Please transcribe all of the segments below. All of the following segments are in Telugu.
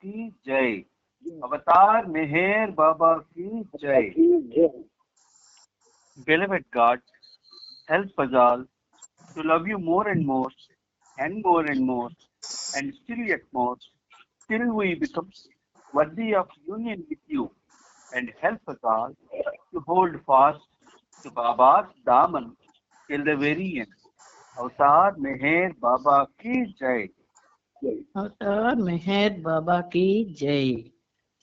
की जय। अवतार मेहर बाबा की जय। Beloved God, help us all to love you more and more and more and more and still yet more till we become worthy of union with you, and help us all to hold fast to Baba's Daman till the very end. Avatar Meher Baba ki Jai. Avatar Meher బాబాకి జై.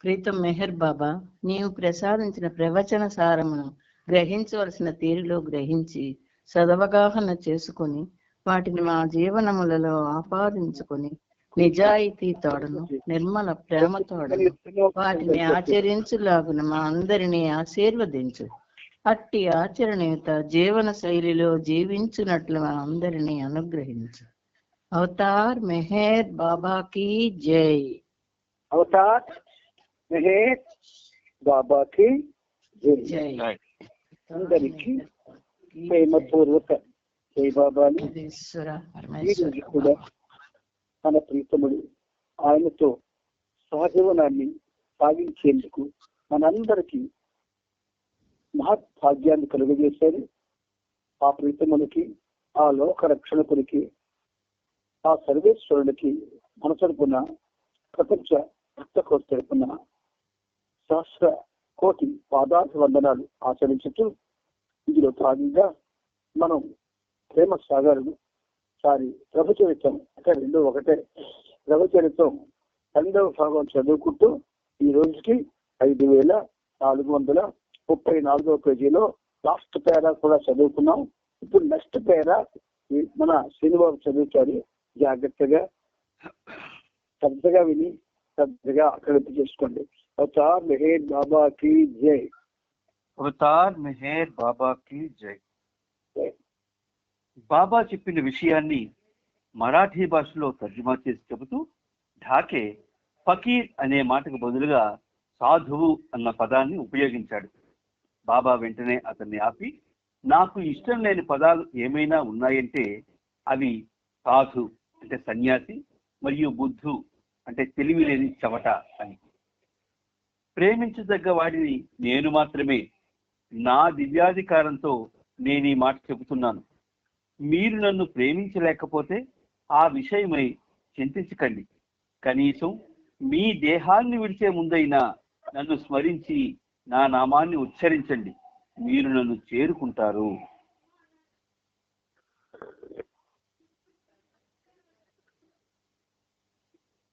ప్రీతం మెహర్ బాబా, నీవు ప్రసాదించిన ప్రవచన సారమును గ్రహించవలసిన తీరులో గ్రహించి సదవగాహన చేసుకొని వాటిని మా జీవనములలో ఆపాదించుకొని నిజాయితీ తోడను నిర్మల ప్రేమ తోడను వాటిని ఆచరించులాగున మా అందరినీ ఆశీర్వదించు. అట్టి ఆచరణయుత జీవన శైలిలో జీవించున్నట్లు మా అందరినీ అనుగ్రహించు. అవతార్ మెహర్ బాబా की జై. అవతార్ మెహర్ బాబా की జై. అందరికీ ప్రేమపూర్వక జై బాబాని. ఈరోజు కూడా మన ప్రీతముడు ఆయనతో సహజీవనాన్ని సాగించేందుకు మనందరికీ మహత్భాగ్యాన్ని కలుగజేశారు. ఆ ప్రీతమునికి, ఆ లోక రక్షణకునికి, ఆ సర్వేశ్వరుడికి మన తరపున, ప్రపంచ భక్తకోటి తరపున సహస్ర కోటి పాదాభివందనాలు ఆచరించుతూ ఇందులో భాగంగా మనం ప్రేమ సాగరుడు ప్రభుచరిత్రం అంటే 2 ప్రభుచరిత్రం 2వ భాగం చదువుకుంటూ ఈ రోజుకి 5434వ పేజీలో లాస్ట్ పేరా కూడా చదువుకున్నాం. ఇప్పుడు నెక్స్ట్ పేరా మన శ్రీనివాసు చదువుతారు. జాగ్రత్తగా శ్రద్ధగా విని శ్రద్ధగా అక్కడికి చేసుకోండి. అవతార్ మెహర్ బాబా की జై. అవతార్ మెహర్ బాబా की జై. బాబా చెప్పిన విషయాన్ని మరాఠీ భాషలో తర్జుమా చేసి చెబుతూ ఢాకే ఫకీర్ అనే మాటకు బదులుగా సాధువు అన్న పదాన్ని ఉపయోగించాడు. బాబా వెంటనే అతన్ని ఆపి, నాకు ఇష్టం లేని పదాలు ఏమైనా ఉన్నాయంటే అవి సాధు అంటే సన్యాసి మరియు బుద్ధు అంటే తెలివి లేని చెమట అని. ప్రేమించదగ్గ వాడిని నేను మాత్రమే. నా దివ్యాధికారంతో నేను ఈ మాట చెబుతున్నాను. మీరు నన్ను ప్రేమించలేకపోతే ఆ విషయమై చింతించకండి. కనీసం మీ దేహాన్ని విడిచే ముందైనా నన్ను స్మరించి నా నామాన్ని ఉచ్చరించండి. మీరు నన్ను చేరుకుంటారు.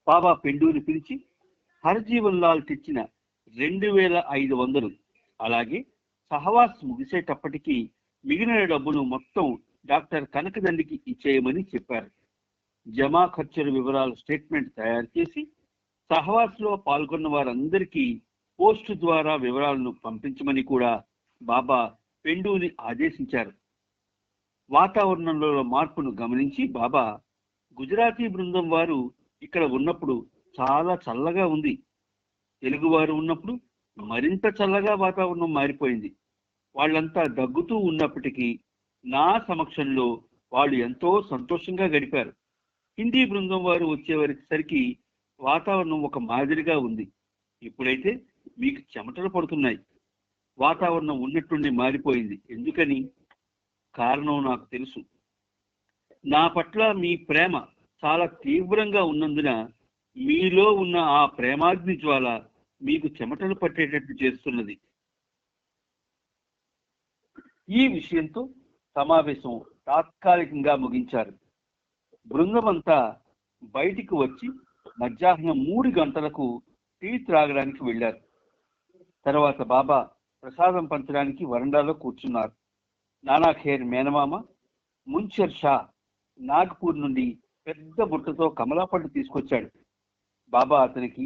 బాబా పెండూని పిలిచి హర్జీవన్ లాల్ తెచ్చిన 2500, అలాగే సహవాస్ ముగిసేటప్పటికీ మిగిలిన డబ్బును మొత్తం డాక్టర్ కనకదండికి ఇచ్చేయమని చెప్పారు. జమా ఖర్చుల వివరాల స్టేట్మెంట్ తయారు చేసి సహవాస్లో పాల్గొన్న వారందరికీ పోస్టు ద్వారా వివరాలను పంపించమని కూడా బాబా పెండూని ఆదేశించారు. వాతావరణంలో మార్పును గమనించి బాబా, గుజరాతీ బృందం వారు ఇక్కడ ఉన్నప్పుడు చాలా చల్లగా ఉంది. తెలుగువారు ఉన్నప్పుడు మరింత చల్లగా వాతావరణం మారిపోయింది. వాళ్ళంతా దగ్గుతూ ఉన్నప్పటికీ నా సమక్షంలో వాళ్ళు ఎంతో సంతోషంగా గడిపారు. హిందీ బృందం వారు వచ్చేసరికి వాతావరణం ఒక మాదిరిగా ఉంది. ఇప్పుడైతే మీకు చెమటలు పడుతున్నాయి. వాతావరణం ఉన్నట్టుండి మారిపోయింది. ఎందుకని? కారణం నాకు తెలుసు. నా పట్ల మీ ప్రేమ చాలా తీవ్రంగా ఉన్నందున మీలో ఉన్న ఆ ప్రేమాగ్ని జ్వాల మీకు చెమటలు పట్టేటట్టు చేస్తున్నది. ఈ విషయంతో సమావేశం తాత్కాలికంగా ముగించారు. బృందమంతా బయటికి వచ్చి మధ్యాహ్నం 3 గంటలకు టీ త్రాగడానికి వెళ్ళారు. తర్వాత బాబా ప్రసాదం పంచడానికి వరండాలో కూర్చున్నారు. నానాఖేర్ మేనమామ మున్షర్ షా నాగపూర్ నుండి పెద్ద బుట్టతో కమలా పండు తీసుకొచ్చాడు. బాబా అతనికి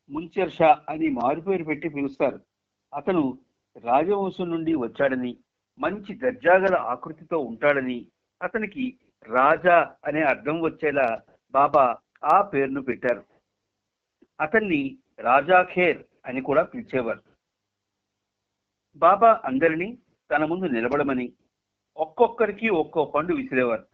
మున్షర్ షా అని మారుపేరు పెట్టి పిలుస్తారు. అతను రాజవంశం నుండి వచ్చాడని, మంచి దర్జాగల ఆకృతితో ఉంటాడని, అతనికి రాజా అనే అర్థం వచ్చేలా బాబా ఆ పేరును పెట్టారు. అతన్ని రాజాఖేర్ అని కూడా పిలిచేవారు. బాబా అందరినీ తన ముందు నిలబడమని ఒక్కొక్కరికి ఒక్కో పండు విసిరేవారు.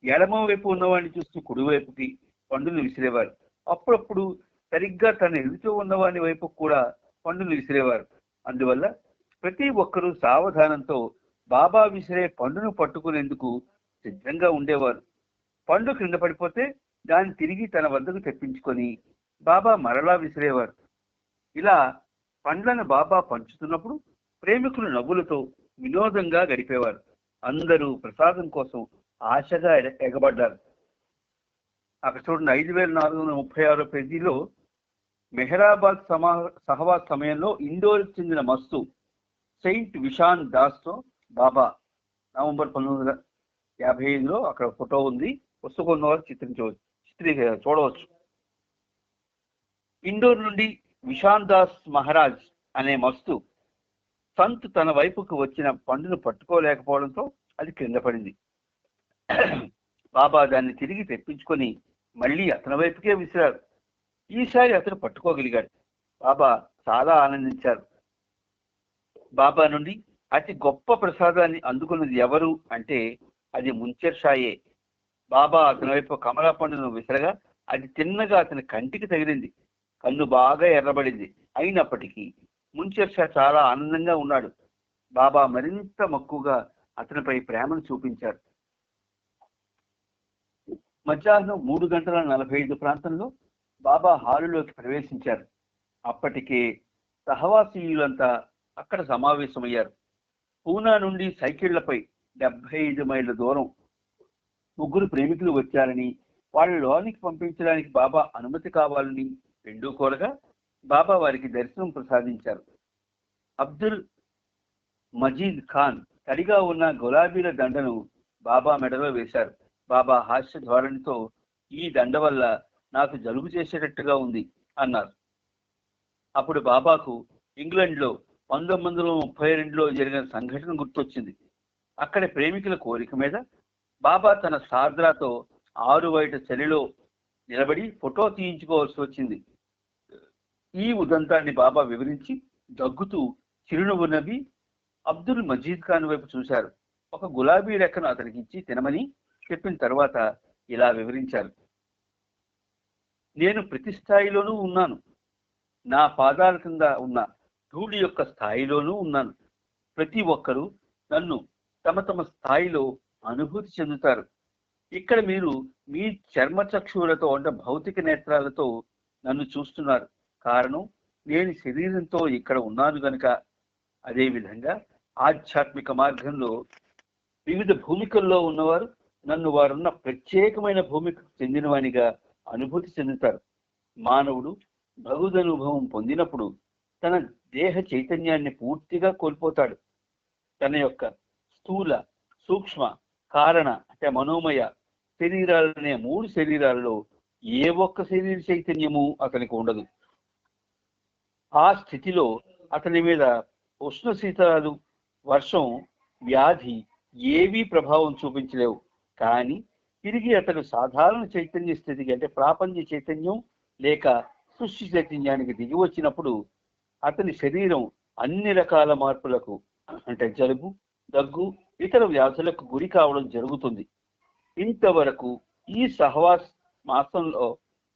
ఎడమ వైపు ఉన్నవాడిని చూస్తూ కుడివైపుకి పండును విసిరేవారు. అప్పుడప్పుడు సరిగ్గా తను ఎదుగుతూ ఉన్నవాని వైపు కూడా పండును విసిరేవారు. అందువల్ల ప్రతి ఒక్కరూ సావధానంతో బాబా విసిరే పండును పట్టుకునేందుకు సిద్ధంగా ఉండేవారు. పండు క్రింద పడిపోతే దాన్ని తిరిగి తన వద్దకు తెప్పించుకొని బాబా మరలా విసిరేవారు. ఇలా పండ్లను బాబా పంచుతున్నప్పుడు ప్రేమికులు నవ్వులతో వినోదంగా గడిపేవారు. అందరూ ప్రసాదం కోసం ఆశగా ఎగబడ్డారు. అక్కడ చూడండి, 5436 పేజీలో మెహరాబాద్ సహవాస్ సమయంలో ఇండోర్కి చెందిన మస్తు సెయింట్ విషాన్ దాస్తో బాబా నవంబర్ 1955లో అక్కడ ఫోటో ఉంది. పుస్తకం ఉన్నవారు చూడవచ్చు. ఇండోర్ నుండి విషాన్ దాస్ మహారాజ్ అనే మస్తు సంత్ తన వైపుకు వచ్చిన పండును పట్టుకోలేకపోవడంతో అది క్రింద పడింది. బాబా దాన్ని తిరిగి తెప్పించుకొని మళ్ళీ అతని వైపుకే విసిరారు. ఈసారి అతను పట్టుకోగలిగాడు. బాబా చాలా ఆనందించారు. బాబా నుండి అతి గొప్ప ప్రసాదాన్ని అందుకున్నది ఎవరు అంటే అది ముంచెర్ షాయే. బాబా అతని వైపు కమలా పండును విసరగా అది తిన్నగా అతని కంటికి తగిలింది. కన్ను బాగా ఎర్రబడింది. అయినప్పటికీ ముంచెర్ షా చాలా ఆనందంగా ఉన్నాడు. బాబా మరింత మక్కువగా అతనిపై ప్రేమను చూపించారు. మధ్యాహ్నం 3:45 ప్రాంతంలో బాబా హాలులోకి ప్రవేశించారు. అప్పటికే సహవాసీయులంతా అక్కడ సమావేశమయ్యారు. పూనా నుండి సైకిళ్లపై 75 మైళ్ళ దూరం 3 ప్రేమికులు వచ్చారని, వాళ్ళ లోనికి పంపించడానికి బాబా అనుమతి కావాలని రెండూ కోరగా బాబా వారికి దర్శనం ప్రసాదించారు. అబ్దుల్ మజీద్ ఖాన్ తడిగా ఉన్న గులాబీల దండను బాబా మెడలో వేశారు. బాబా హాస్య ధోరణితో, ఈ దండ వల్ల నాకు జలుబు చేసేటట్టుగా ఉంది అన్నారు. అప్పుడు బాబాకు ఇంగ్లాండ్లో 1932లో జరిగిన సంఘటన గుర్తొచ్చింది. అక్కడి ప్రేమికుల కోరిక మీద బాబా తన సార్ద్రాతో 6 బయట చలిలో నిలబడి ఫోటో తీయించుకోవాల్సి వచ్చింది. ఈ ఉదంతాన్ని బాబా వివరించి దగ్గుతూ చిరునవ్వు నవ్వి అబ్దుల్ మజీద్ ఖాన్ వైపు చూశారు. ఒక గులాబీ రెక్కను అతనికి ఇచ్చి తినమని చెప్పిన తర్వాత ఇలా వివరించారు. నేను ప్రతి స్థాయిలోనూ ఉన్నాను. నా పాదాల కింద ఉన్న ధూళి యొక్క స్థాయిలోనూ ఉన్నాను. ప్రతి ఒక్కరూ నన్ను తమ తమ స్థాయిలో అనుభూతి చెందుతారు. ఇక్కడ మీరు మీ చర్మచక్షువులతో అంటే భౌతిక నేత్రాలతో నన్ను చూస్తున్నారు. కారణం నేను శరీరంతో ఇక్కడ ఉన్నాను గనుక. అదేవిధంగా ఆధ్యాత్మిక మార్గంలో వివిధ భూమికల్లో ఉన్నవారు నన్ను వారున్న ప్రత్యేకమైన భూమికి చెందినవానిగా అనుభూతి చెందుతారు. మానవుడు భగవదనుభవం పొందినప్పుడు తన దేహ చైతన్యాన్ని పూర్తిగా కోల్పోతాడు. తన యొక్క స్థూల, సూక్ష్మ, కారణ అంటే మనోమయ శరీరాలనే 3 శరీరాలలో ఏ ఒక్క శరీర చైతన్యము అతనికి ఉండదు. ఆ స్థితిలో అతని మీద ఉష్ణ శీతలాలు, వర్షం, వ్యాధి ఏవీ ప్రభావం చూపించలేవు. కానీ తిరిగి అతను సాధారణ చైతన్య స్థితికి అంటే ప్రాపంచ చైతన్యం లేక సృష్టి చైతన్యానికి దిగి వచ్చినప్పుడు అతని శరీరం అన్ని రకాల మార్పులకు అంటే జలుబు, దగ్గు, ఇతర వ్యాధులకు గురి కావడం జరుగుతుంది. ఇంతవరకు ఈ సహవాస్ మాసంలో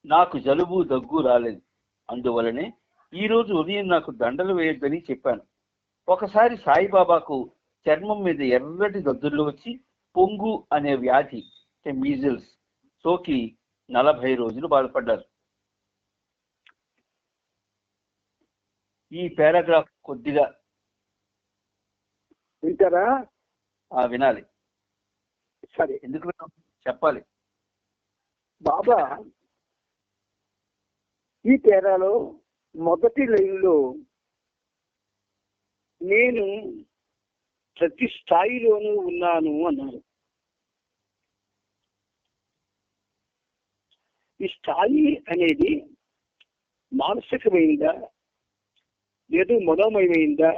నాకు జలుబు, దగ్గు రాలేదు. అందువలనే ఈ రోజు ఉదయం నాకు దండలు వేయొద్దని చెప్పాను. ఒకసారి సాయిబాబాకు చర్మం మీద ఎర్రటి దద్దుర్లు వచ్చి పొంగు అనే వ్యాధి మీజిల్స్ సోకి 40 రోజులు బాధపడ్డారు. ఈ పారాగ్రాఫ్ కొద్దిగా వింటారా? వినాలి. సరే, ఎందుకు చెప్పాలి. బాబా ఈ పేరాలో మొదటి లైన్లో నేను ప్రతి స్థాయిలోనూ ఉన్నాను అన్నారు. ఈ స్థాయి అనేది మానసికమైందా లేదు మనోమయమైందా?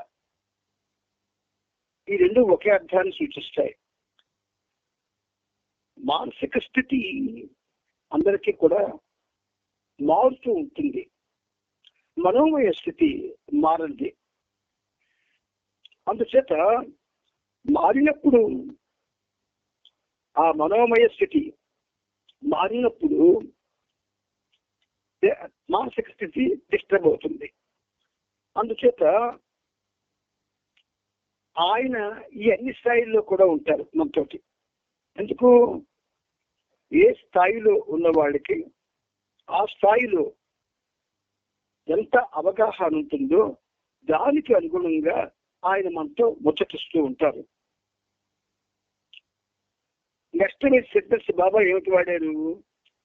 ఈ రెండు ఒకే అర్థాన్ని సూచిస్తాయి. మానసిక స్థితి అందరికీ కూడా మారుతూ ఉంటుంది. మనోమయ స్థితి మారంది. అందుచేత మారినప్పుడు ఆ మనోమయ స్థితి మారినప్పుడు మానసిక స్థితి డిస్టర్బ్ అవుతుంది. అందుచేత ఆయన ఈ అన్ని స్థాయిల్లో కూడా ఉంటారు మనతోటి. ఎందుకు? ఏ స్థాయిలో ఉన్న వాళ్ళకి ఆ స్థాయిలో ఎంత అవగాహన ఉంటుందో దానికి అనుగుణంగా ఆయన మనతో ముచ్చటిస్తూ ఉంటారు. నెక్స్ట్ సిద్ధర్స్ బాబా ఏమిటి వాడారు?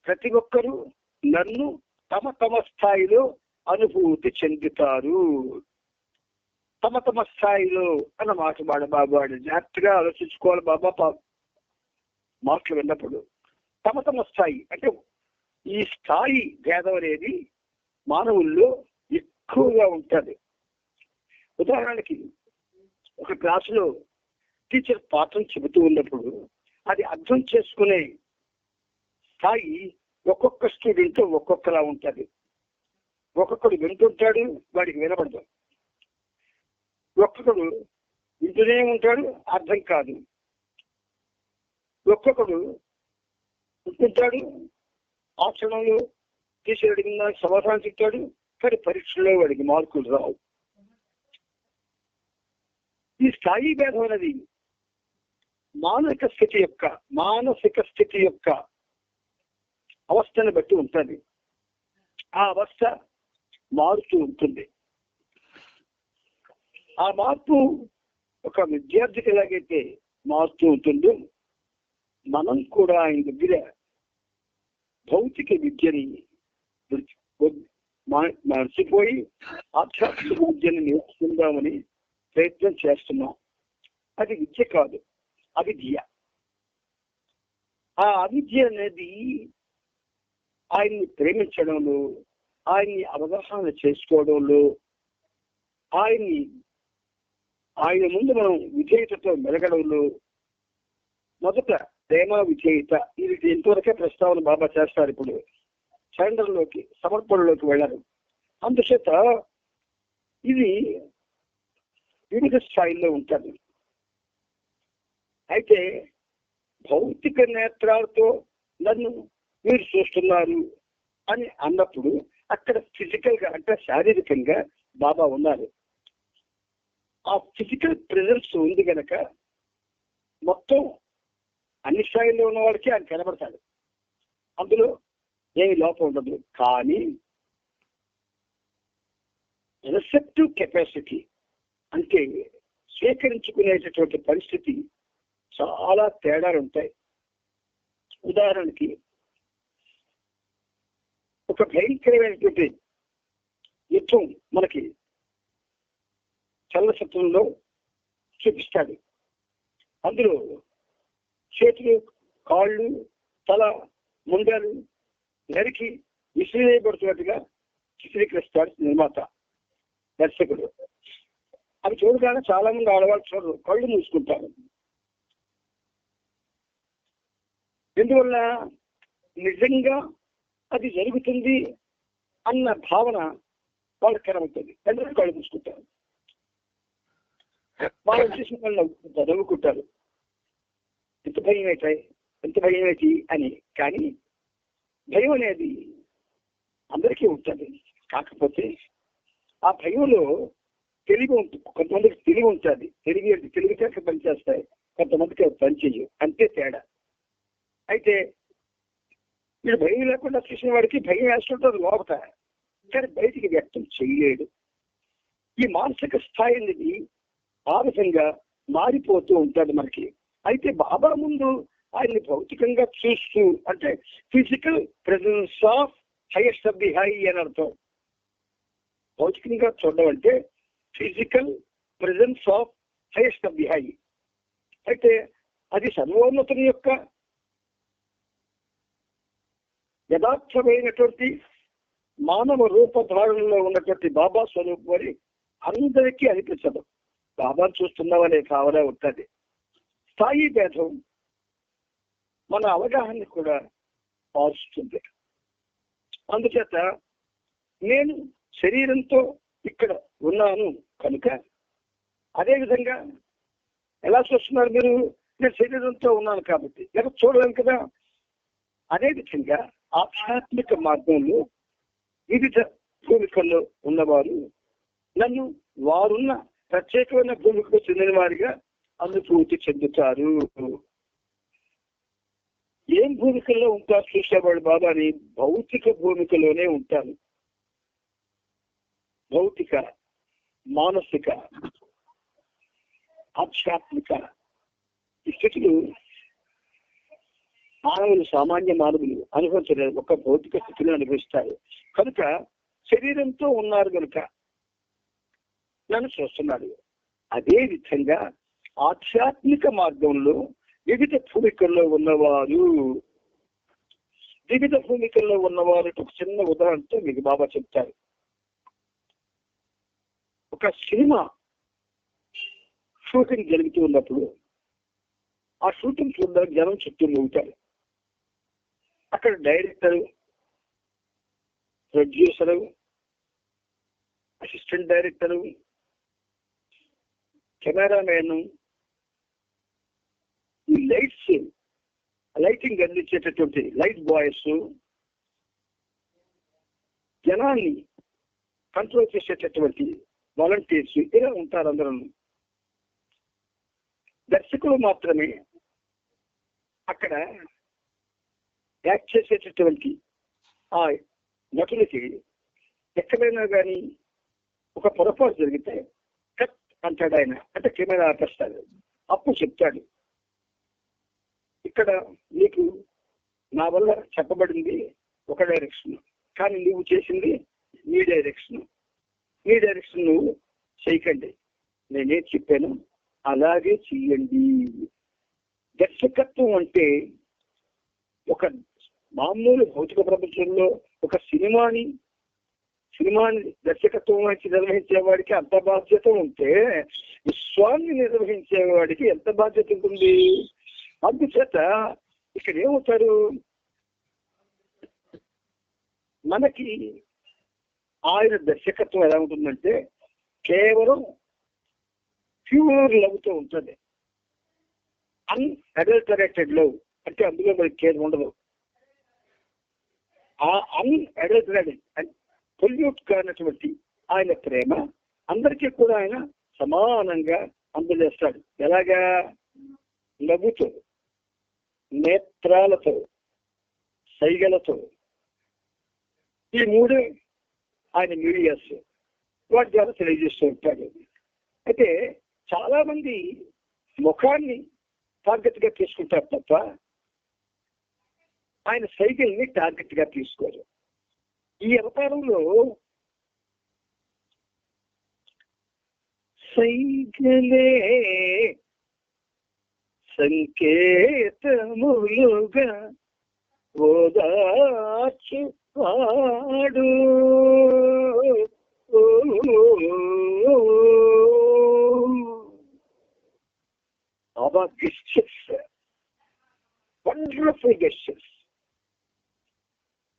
ప్రతి ఒక్కరూ నన్ను తమ తమ స్థాయిలో అనుభూతి చెందుతారు. తమ తమ స్థాయిలో అన్న మాట బాబా వాడు. జాగ్రత్తగా ఆలోచించుకోవాలి బాబా మాటలు విన్నప్పుడు. తమ తమ స్థాయి అంటే ఈ స్థాయి భేదం అనేది మానవుల్లో ఎక్కువగా ఉంటుంది. ఉదాహరణకి ఒక క్లాసులో టీచర్ పాఠం చెబుతూ ఉన్నప్పుడు అది అర్థం చేసుకునే స్థాయి ఒక్కొక్క స్టూడెంట్ ఒక్కొక్కలా ఉంటుంది. ఒక్కొక్కడు వింటుంటాడు, వాడికి వినపడదు. ఒక్కొక్కడు వింటూనే ఉంటాడు, అర్థం కాదు. ఒక్కొక్కడు వింటుంటాడు, ఆ క్షణంలో టీచర్ అడిగిన సమాధానం చెప్తాడు, కానీ పరీక్షలో వాడికి మార్కులు రావు. ఈ స్థాయి భేదం అనేది మానసిక స్థితి యొక్క అవస్థను బట్టి ఉంటుంది. ఆ అవస్థ మారుతూ ఉంటుంది. ఆ మార్పు ఒక విద్యార్థికి ఎలాగైతే మారుతూ ఉంటుందో మనం కూడా ఆయన దగ్గర భౌతిక విద్యని మర్చిపోయి ఆధ్యాత్మిక విద్యను నేర్చుకుందామని ప్రయత్నం చేస్తున్నాం. అది విద్య కాదు, అవిద్య. ఆ అవిద్య అనేది ఆయన్ని ప్రేమించడంలో, ఆయన్ని అవగాహన చేసుకోవడంలో, ఆయన ముందు మనం విధేయతతో మెలగడంలో, మొదట ప్రేమ విధేయత ఇది ఎంతవరకే ప్రస్తావన బాబా చేస్తారు. ఇప్పుడు సరెండర్లోకి సమర్పణలోకి వెళ్ళారు. అందుచేత ఇది వివిధ స్థాయిల్లో ఉంటుంది. అయితే భౌతిక నేత్రాలతో నన్ను మీరు చూస్తున్నారు అని అన్నప్పుడు అక్కడ ఫిజికల్ గా అంటే శారీరకంగా బాబా ఉన్నారు. ఆ ఫిజికల్ ప్రెజెన్స్ ఉంది కనుక మొత్తం అన్ని స్థాయిల్లో ఉన్న వాడికి ఆయన కనబడతాడు. అందులో ఏమి లోపం ఉండదు. కానీ రిసెప్టివ్ కెపాసిటీ అంటే స్వీకరించుకునేటటువంటి పరిస్థితి చాలా తేడాలు ఉంటాయి. ఉదాహరణకి ఒక భయంకరమైనటువంటి యుద్ధం మనకి చలనచిత్రంలో చూపిస్తాడు. అందులో చేతులు, కాళ్ళు, తల, ముండాలు నరికి విసిరేయబడుతున్నట్టుగా చిత్రీకరిస్తాడు నిర్మాత, దర్శకుడు. అవి చూడగానే చాలా మంది ఆడవాళ్ళు చూడరు, కళ్ళు మూసుకుంటారు. ఎందువల్ల? నిజంగా అది జరుగుతుంది అన్న భావన వాళ్ళకి కనబడుతుంది. అందరూ కళ్ళు మూసుకుంటారు. వాళ్ళు చేసిన వాళ్ళు నవ్వుకుంటారు. ఎంత భయం అవుతాయి అని. కానీ భయం అనేది అందరికీ ఉంటుంది. కాకపోతే ఆ భయంలో తెలివి ఉంటుంది. కొంతమందికి తెలివి ఉంటుంది. తెలివితేటలు పనిచేస్తాయి, కొంతమందికి అది పనిచేయవు. అంతే తేడా. అయితే వీడు భయం లేకుండా చూసిన వాడికి భయం వేస్తుంటుంది లోపట, కానీ బయటికి వ్యక్తం చేయలేడు. ఈ మానసిక స్థాయి అనేది ఆ విధంగా మారిపోతూ ఉంటుంది మనకి. అయితే బాబా ముందు ఆయన్ని భౌతికంగా చూస్తూ అంటే physical presence of highest of the high అని అర్థం. భౌతికంగా చూడడం అంటే physical presence of highest of the high. అయితే అది సర్వోన్నతుని యొక్క యథార్థమైనటువంటి మానవ రూపధారణలో ఉన్నటువంటి బాబా స్వరూపం అని అందరికీ అనిపించదు. బాబా చూస్తున్నామనే భావన ఉంటుంది. స్థాయి భేదం మన అవగాహన కూడా మారుస్తుంది. అందుచేత నేను శరీరంతో ఇక్కడ ఉన్నాను కనుక అదేవిధంగా ఎలా చూస్తున్నారు మీరు? నేను శరీరంతో ఉన్నాను కాబట్టి ఎలా చూడలేను కదా. అదేవిధంగా ఆధ్యాత్మిక మార్గంలో వివిధ భూమికల్లో ఉన్నవారు నన్ను వారున్న ప్రత్యేకమైన భూమికకు చెందిన వారిగా అనుభూతి చెందుతారు. ఏం భూమికల్లో ఉంటారు చూసేవాడు బాబాని? భౌతిక భూమికలోనే ఉంటారు. భౌతిక, మానసిక, ఆధ్యాత్మిక ఈ స్థితులు మానవులు, సామాన్య మానవులు అనుభవించలేరు, ఒక భౌతిక స్థితిని అనుభవిస్తారు. కనుక శరీరంతో ఉన్నారు కనుక నన్ను చూస్తున్నాడు. అదే విధంగా ఆధ్యాత్మిక మార్గంలో వివిధ భూమికల్లో ఉన్నవారు ఒక చిన్న ఉదాహరణతో మీకు బాబా చెప్తారు. ఒక సినిమా షూటింగ్ జరుగుతూ ఉన్నప్పుడు ఆ షూటింగ్ చూడడానికి జనం చుట్టూ మూగుతారు. అక్కడ director, producer, assistant director, cameraman, ఈ లైటింగ్ అందించేటటువంటి లైట్ బాయ్స్, జనాన్ని కంట్రోల్ చేసేటటువంటి వాలంటీర్స్ ఇలా ఉంటారు. అందరూ దర్శకులు మాత్రమే అక్కడ యాక్ట్ చేసేటటువంటి ఆ నటులకి ఎక్కడైనా కానీ ఒక పొరపాటు జరిగితే కట్ అంటాడు ఆయన, అంటే కెమెరా ఆపేస్తాడు. అప్పుడు చెప్తాడు, ఇక్కడ నీకు నా వల్ల చెప్పబడింది ఒక డైరెక్షన్, కానీ నువ్వు చేసింది నీ డైరెక్షన్ నువ్వు చేయకండి, నేనేం చెప్పాను అలాగే చెయ్యండి. దర్శకత్వం అంటే ఒక మామూలు భౌతిక ప్రపంచంలో ఒక సినిమాని దర్శకత్వం వచ్చి నిర్వహించేవాడికి అంత బాధ్యత ఉంటే విశ్వాన్ని నిర్వహించేవాడికి ఎంత బాధ్యత ఉంటుంది? అందుచేత ఇక్కడ ఏమవుతారు, మనకి ఆయన దర్శకత్వం ఎలా ఉంటుందంటే కేవలం ప్యూర్ లవ్తో ఉంటుంది. అన్అడల్టరేటెడ్ లవ్ అంటే అందులో మనకి కేర్ ఉండదు. ఆ అన్అడల్టరేటెడ్ పొల్యూట్ కానటువంటి ఆయన ప్రేమ అందరికీ కూడా ఆయన సమానంగా అందజేస్తాడు. ఎలాగా? నవ్వుతో, నేత్రాలతో, సైగలతో. ఈ మూడు ఆయన మీడియాస్ వాటి ద్వారా తెలియజేస్తూ ఉంటాడు. అయితే చాలా మంది ముఖాన్ని టార్గెట్ గా తీసుకుంటారు తప్ప ఆయన సైకిల్ని టార్గెట్ గా తీసుకోరు. ఈ అవతారంలో సైకిలే సంకేతములుగా ఓదార్చు వాడు బాబా గెస్చర్స్, వండర్ఫుల్ గెస్చర్స్.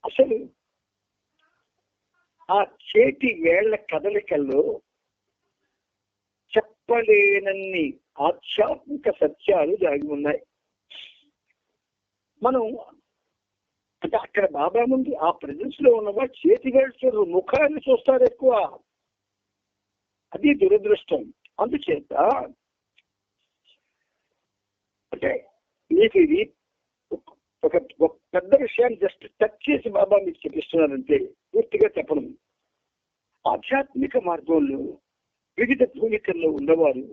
అసలు ఆ చేతి వేళ్ల కదలికల్లో చెప్పలేనన్ని ఆధ్యాత్మిక సత్యాలు దాగి ఉన్నాయి. మనం అంటే అక్కడ బాబా ముందు ఆ ప్రజెన్స్ లో ఉన్నవాడు చేతి వేళ్ళు ముఖాన్ని చూస్తారు ఎక్కువ. అది దురదృష్టం. అందుచేత అంటే మీకు ఇది ఒక పెద్ద విషయాన్ని జస్ట్ టచ్ చేసి బాబా మీకు చూపిస్తున్నారంటే పూర్తిగా చెప్పడం. ఆధ్యాత్మిక మార్గంలో వివిధ భూమికల్లో ఉన్నవారు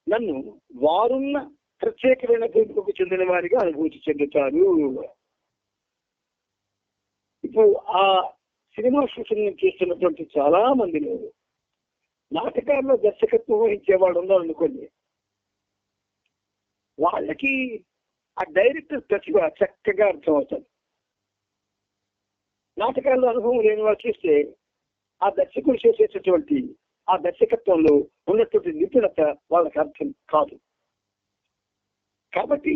నన్ను వారున్న ప్రత్యేకమైన భూమికకు చెందిన వారిగా అనుభూతి చెందుతారు. ఇప్పుడు ఆ సినిమా షూటింగ్ చేస్తున్నటువంటి చాలా మందిలో నాటకాల్లో దర్శకత్వం వహించేవాడు ఉన్నారనుకోండి, వాళ్ళకి ఆ డైరెక్టర్ ప్రతిభ చక్కగా అర్థమవుతుంది. నాటకాల్లో అనుభవం లేని వాళ్ళు చూస్తే ఆ దర్శకులు చేసేటటువంటి ఆ దర్శకత్వంలో ఉన్నటువంటి నిపుణత వాళ్ళకి అర్థం కాదు. కాబట్టి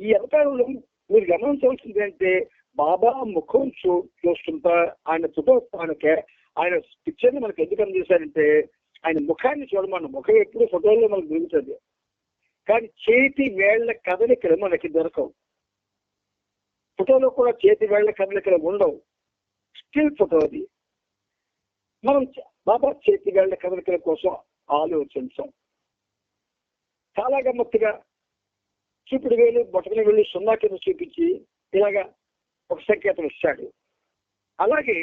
ఈ అవతారంలో మీరు గమనించవలసింది అంటే బాబా ముఖం చూస్తుంటా ఆయన ఫోటో ఆయన పిక్చర్ని మనకు ఎందుకు అందజేశారంటే ఆయన ముఖాన్ని చూడమన్న ముఖం ఎప్పుడు ఫోటోలో మనకు దొరుకుతుంది, కానీ చేతి వేళ్ల కదలికలు మనకి దొరకవు. ఫోటోలో కూడా చేతి వేళ్ల కదలికలు ఉండవు. స్టిల్ ఫోటో అది. మనం బాబా చేతిగాళ్ళ కదలికల కోసం ఆలోచించాం. చాలా గమ్మత్తుగా చూపుడు వేలు బొటకల వేలు 0 కింద చూపించి ఇలాగా ఒక సంకేతం ఇస్తాడు. అలాగే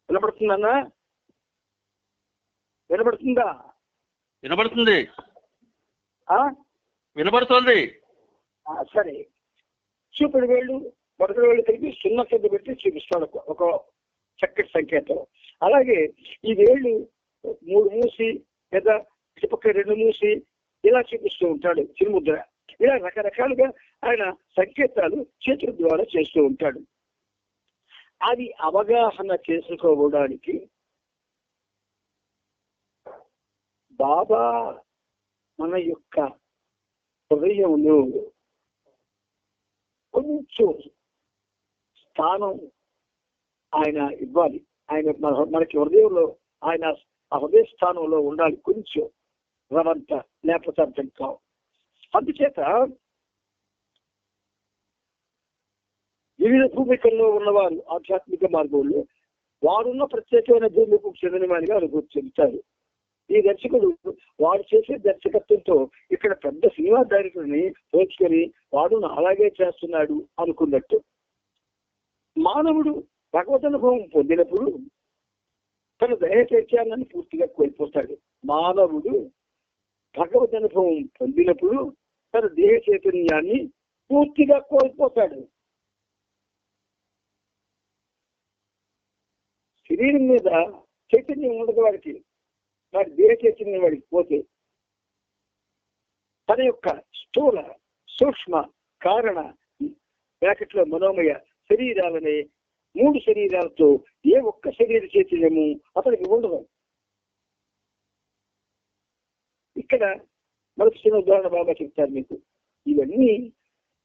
వినపడుతుందన్నా? వినపడుతుందా? వినబడుతుంది. వినబడుతుంది. సరే, చూపుడు వేళ్ళు బొటకల వేళ్ళు కలిపి 0 కింద పెట్టి చూపిస్తాడు ఒక చక్కటి సంకేతం. అలాగే ఈ వేళ్ళు 3 మూసి లేదా ఇటుపక్క 2 మూసి ఇలా చూపిస్తూ ఉంటాడు చిరుముద్ర. ఇలా రకరకాలుగా ఆయన సంకేతాలు చేతుల ద్వారా చేస్తూ ఉంటాడు. అది అవగాహన చేసుకోవడానికి బాబా మన యొక్క హృదయంలో కొంచెం స్థానం ఆయన ఇవ్వాలి. ఆయన మనకి హృదయంలో ఆయన ఆ హృదయ స్థానంలో ఉండాలి కొంచెం రవంత, లేకపోతే అర్థం కావు. అందుచేత వివిధ భూమికల్లో ఉన్నవారు ఆధ్యాత్మిక మార్గంలో వారున్న ప్రత్యేకమైన భూమికి చెందిన వారిగా అనుభూతి చెందుతారు. ఈ దర్శకుడు వాడు చేసే దర్శకత్వంతో ఇక్కడ పెద్ద సినిమా డైరెక్టర్ని పోల్చుకొని వాడు అలాగే చేస్తున్నాడు అనుకున్నట్టు, మానవుడు భగవద్ అనుభవం పొందినప్పుడు తన దయ చైతన్యాన్ని పూర్తిగా కోల్పోతాడు. మానవుడు భగవద్ అనుభవం పొందినప్పుడు తన దేహ చైతన్యాన్ని పూర్తిగా కోల్పోతాడు. శరీరం మీద చైతన్యం ఉండదు వాడికి, వాడి దేహ చైతన్యం వాడికి పోతే తన యొక్క స్థూల సూక్ష్మ కారణ బ్రాకెట్లో మనోమయ శరీరాలనే 3 శరీరాలతో ఏ ఒక్క శరీర చైతన్యము అతనికి ఉండదు. ఇక్కడ మనకు చిన్న ఉదాహరణ బాగా చెప్తారు మీకు. ఇవన్నీ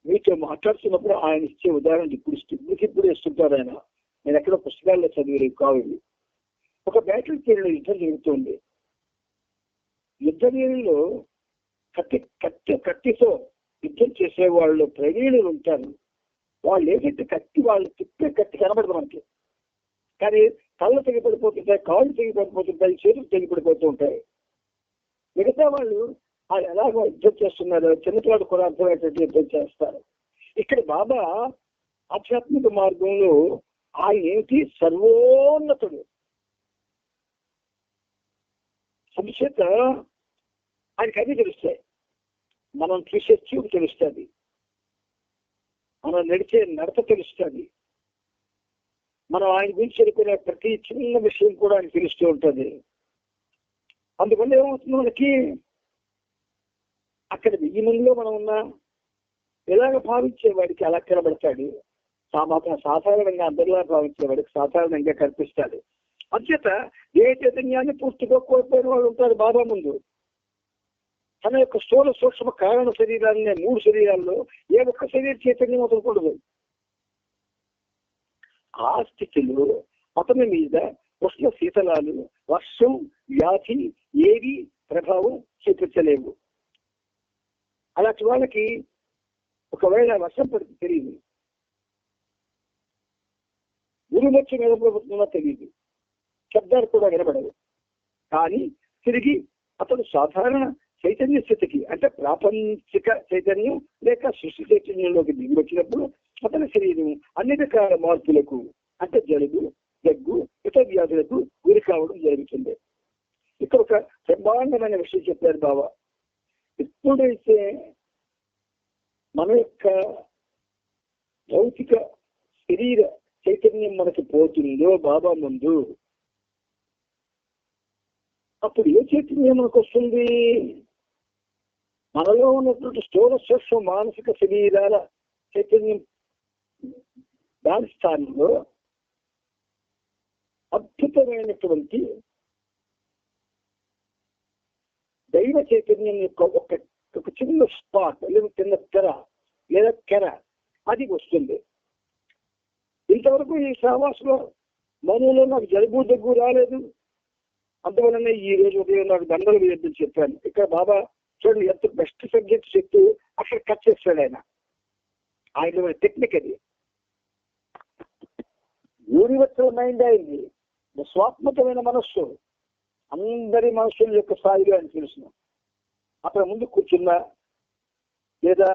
మీతో మాట్లాడుతున్నప్పుడు ఆయన ఇచ్చే ఉదాహరణ ఇప్పుడు ఇస్తుంటారు ఆయన. నేను ఎక్కడో పుస్తకాల్లో చదివేవి కావు. ఒక బ్యాటిల్ ఫీల్డ్ యుద్ధం జరుగుతుంది. యుద్ధ వీరుల్లో కత్తితో యుద్ధం చేసే వాళ్ళు ప్రవీణులు ఉంటారు. వాళ్ళు ఏంటంటే వాళ్ళు తిప్పే కత్తి కనబడదు మనకి, కానీ కళ్ళు తెగిపడిపోతుంటాయి, కాళ్ళు తెగిపడిపోతుంటాయి, చేతులు తెగిపడిపోతూ ఉంటాయి. మిగతా వాళ్ళు వాళ్ళు ఎలాగో యుద్ధం చేస్తున్నారు, చిన్నపిల్లలు కూడా అర్థమయ్యేటట్టు యుద్ధం చేస్తారు. ఇక్కడ బాబా ఆధ్యాత్మిక మార్గంలో ఆయన ఏంటి సర్వోన్నతుడు. అందుచేత ఆయనకి అన్నీ తెలుస్తాయి. మనం చూసే చూపు తెలుస్తుంది, మనం నడిచే నడత తెలుస్తుంది, మనం ఆయన గురించి అనుకునే ప్రతి చిన్న విషయం కూడా ఆయన తెలుస్తూ ఉంటుంది. అందువల్ల ఏమవుతుంది, మనకి అక్కడ 1000 మందిలో మనం ఉన్నా ఎలాగ భావించేవాడికి అలా కనబడతాడు. సాధారణంగా అందరిలా భావించేవాడికి సాధారణంగా కనిపిస్తాడు. అంచేత ఏ చైతన్యాన్ని పూర్తిగా కోల్పోయిన వాళ్ళు ఉంటారు బాబా ముందు. తన యొక్క స్థూల సూక్ష్మ కారణ శరీరాలనే 3 శరీరాల్లో ఏ ఒక్క శరీర చైతన్యం వదలకూడదు. ఆ స్థితిలో అతని మీద ఉష్ణ శీతలాలు, వర్షం, వ్యాధి ఏవి ప్రభావం చూపించలేవు. అలాంటి వాళ్ళకి ఒకవేళ వర్షం పడితే తెలియదు, గురుమచ్చి నిలబడుతుందో తెలియదు, శబ్దాలు కూడా వినబడవు. కానీ తిరిగి అతడు సాధారణ చైతన్య స్థితికి, అంటే ప్రాపంచిక చైతన్యం లేక సృష్టి చైతన్యంలోకి దిగి వచ్చినప్పుడు అతని శరీరం అన్ని రకాల మార్పులకు, అంటే జలుబు, దగ్గు, ఇతర వ్యాధులకు గురి కావడం జరుగుతుంది. ఇక్కడ ఒక బ్రహ్మాండమైన విషయం చెప్పారు బాబా. ఎప్పుడైతే మన యొక్క భౌతిక శరీర చైతన్యం మనకు పోతుందో బాబా ముందు, అప్పుడు ఏ చైతన్యం మనకు వస్తుంది? మనలో ఉన్నటువంటి స్థూల సూక్ష్మ మానసిక శరీరాల చైతన్యం దాని స్థానంలో అద్భుతమైనటువంటి దైవ చైతన్యం యొక్క ఒక చిన్న స్పాట్ లేదా చిన్న తెర లేదా కెర అది వస్తుంది. ఇంతవరకు ఈ సహవాసంలో మనలో నాకు జలుబు దగ్గు రాలేదు, అందువలనే ఈ రోజు ఉదయం నాకు దండలు వేయద్దని చెప్పాను. ఇక్కడ బాబా చూడండి ఎంత బెస్ట్ సబ్జెక్ట్ చెప్తూ అక్కడ కట్ చేస్తాడు ఆయన. ఆయన టెక్నిక్ అది. యూనివర్సల్ మైండ్ అయింది, స్వాత్మకమైన మనస్సు, అందరి మనుషుల యొక్క స్థాయిగా అని తెలుసు. అతని ముందు కూర్చున్నా లేదా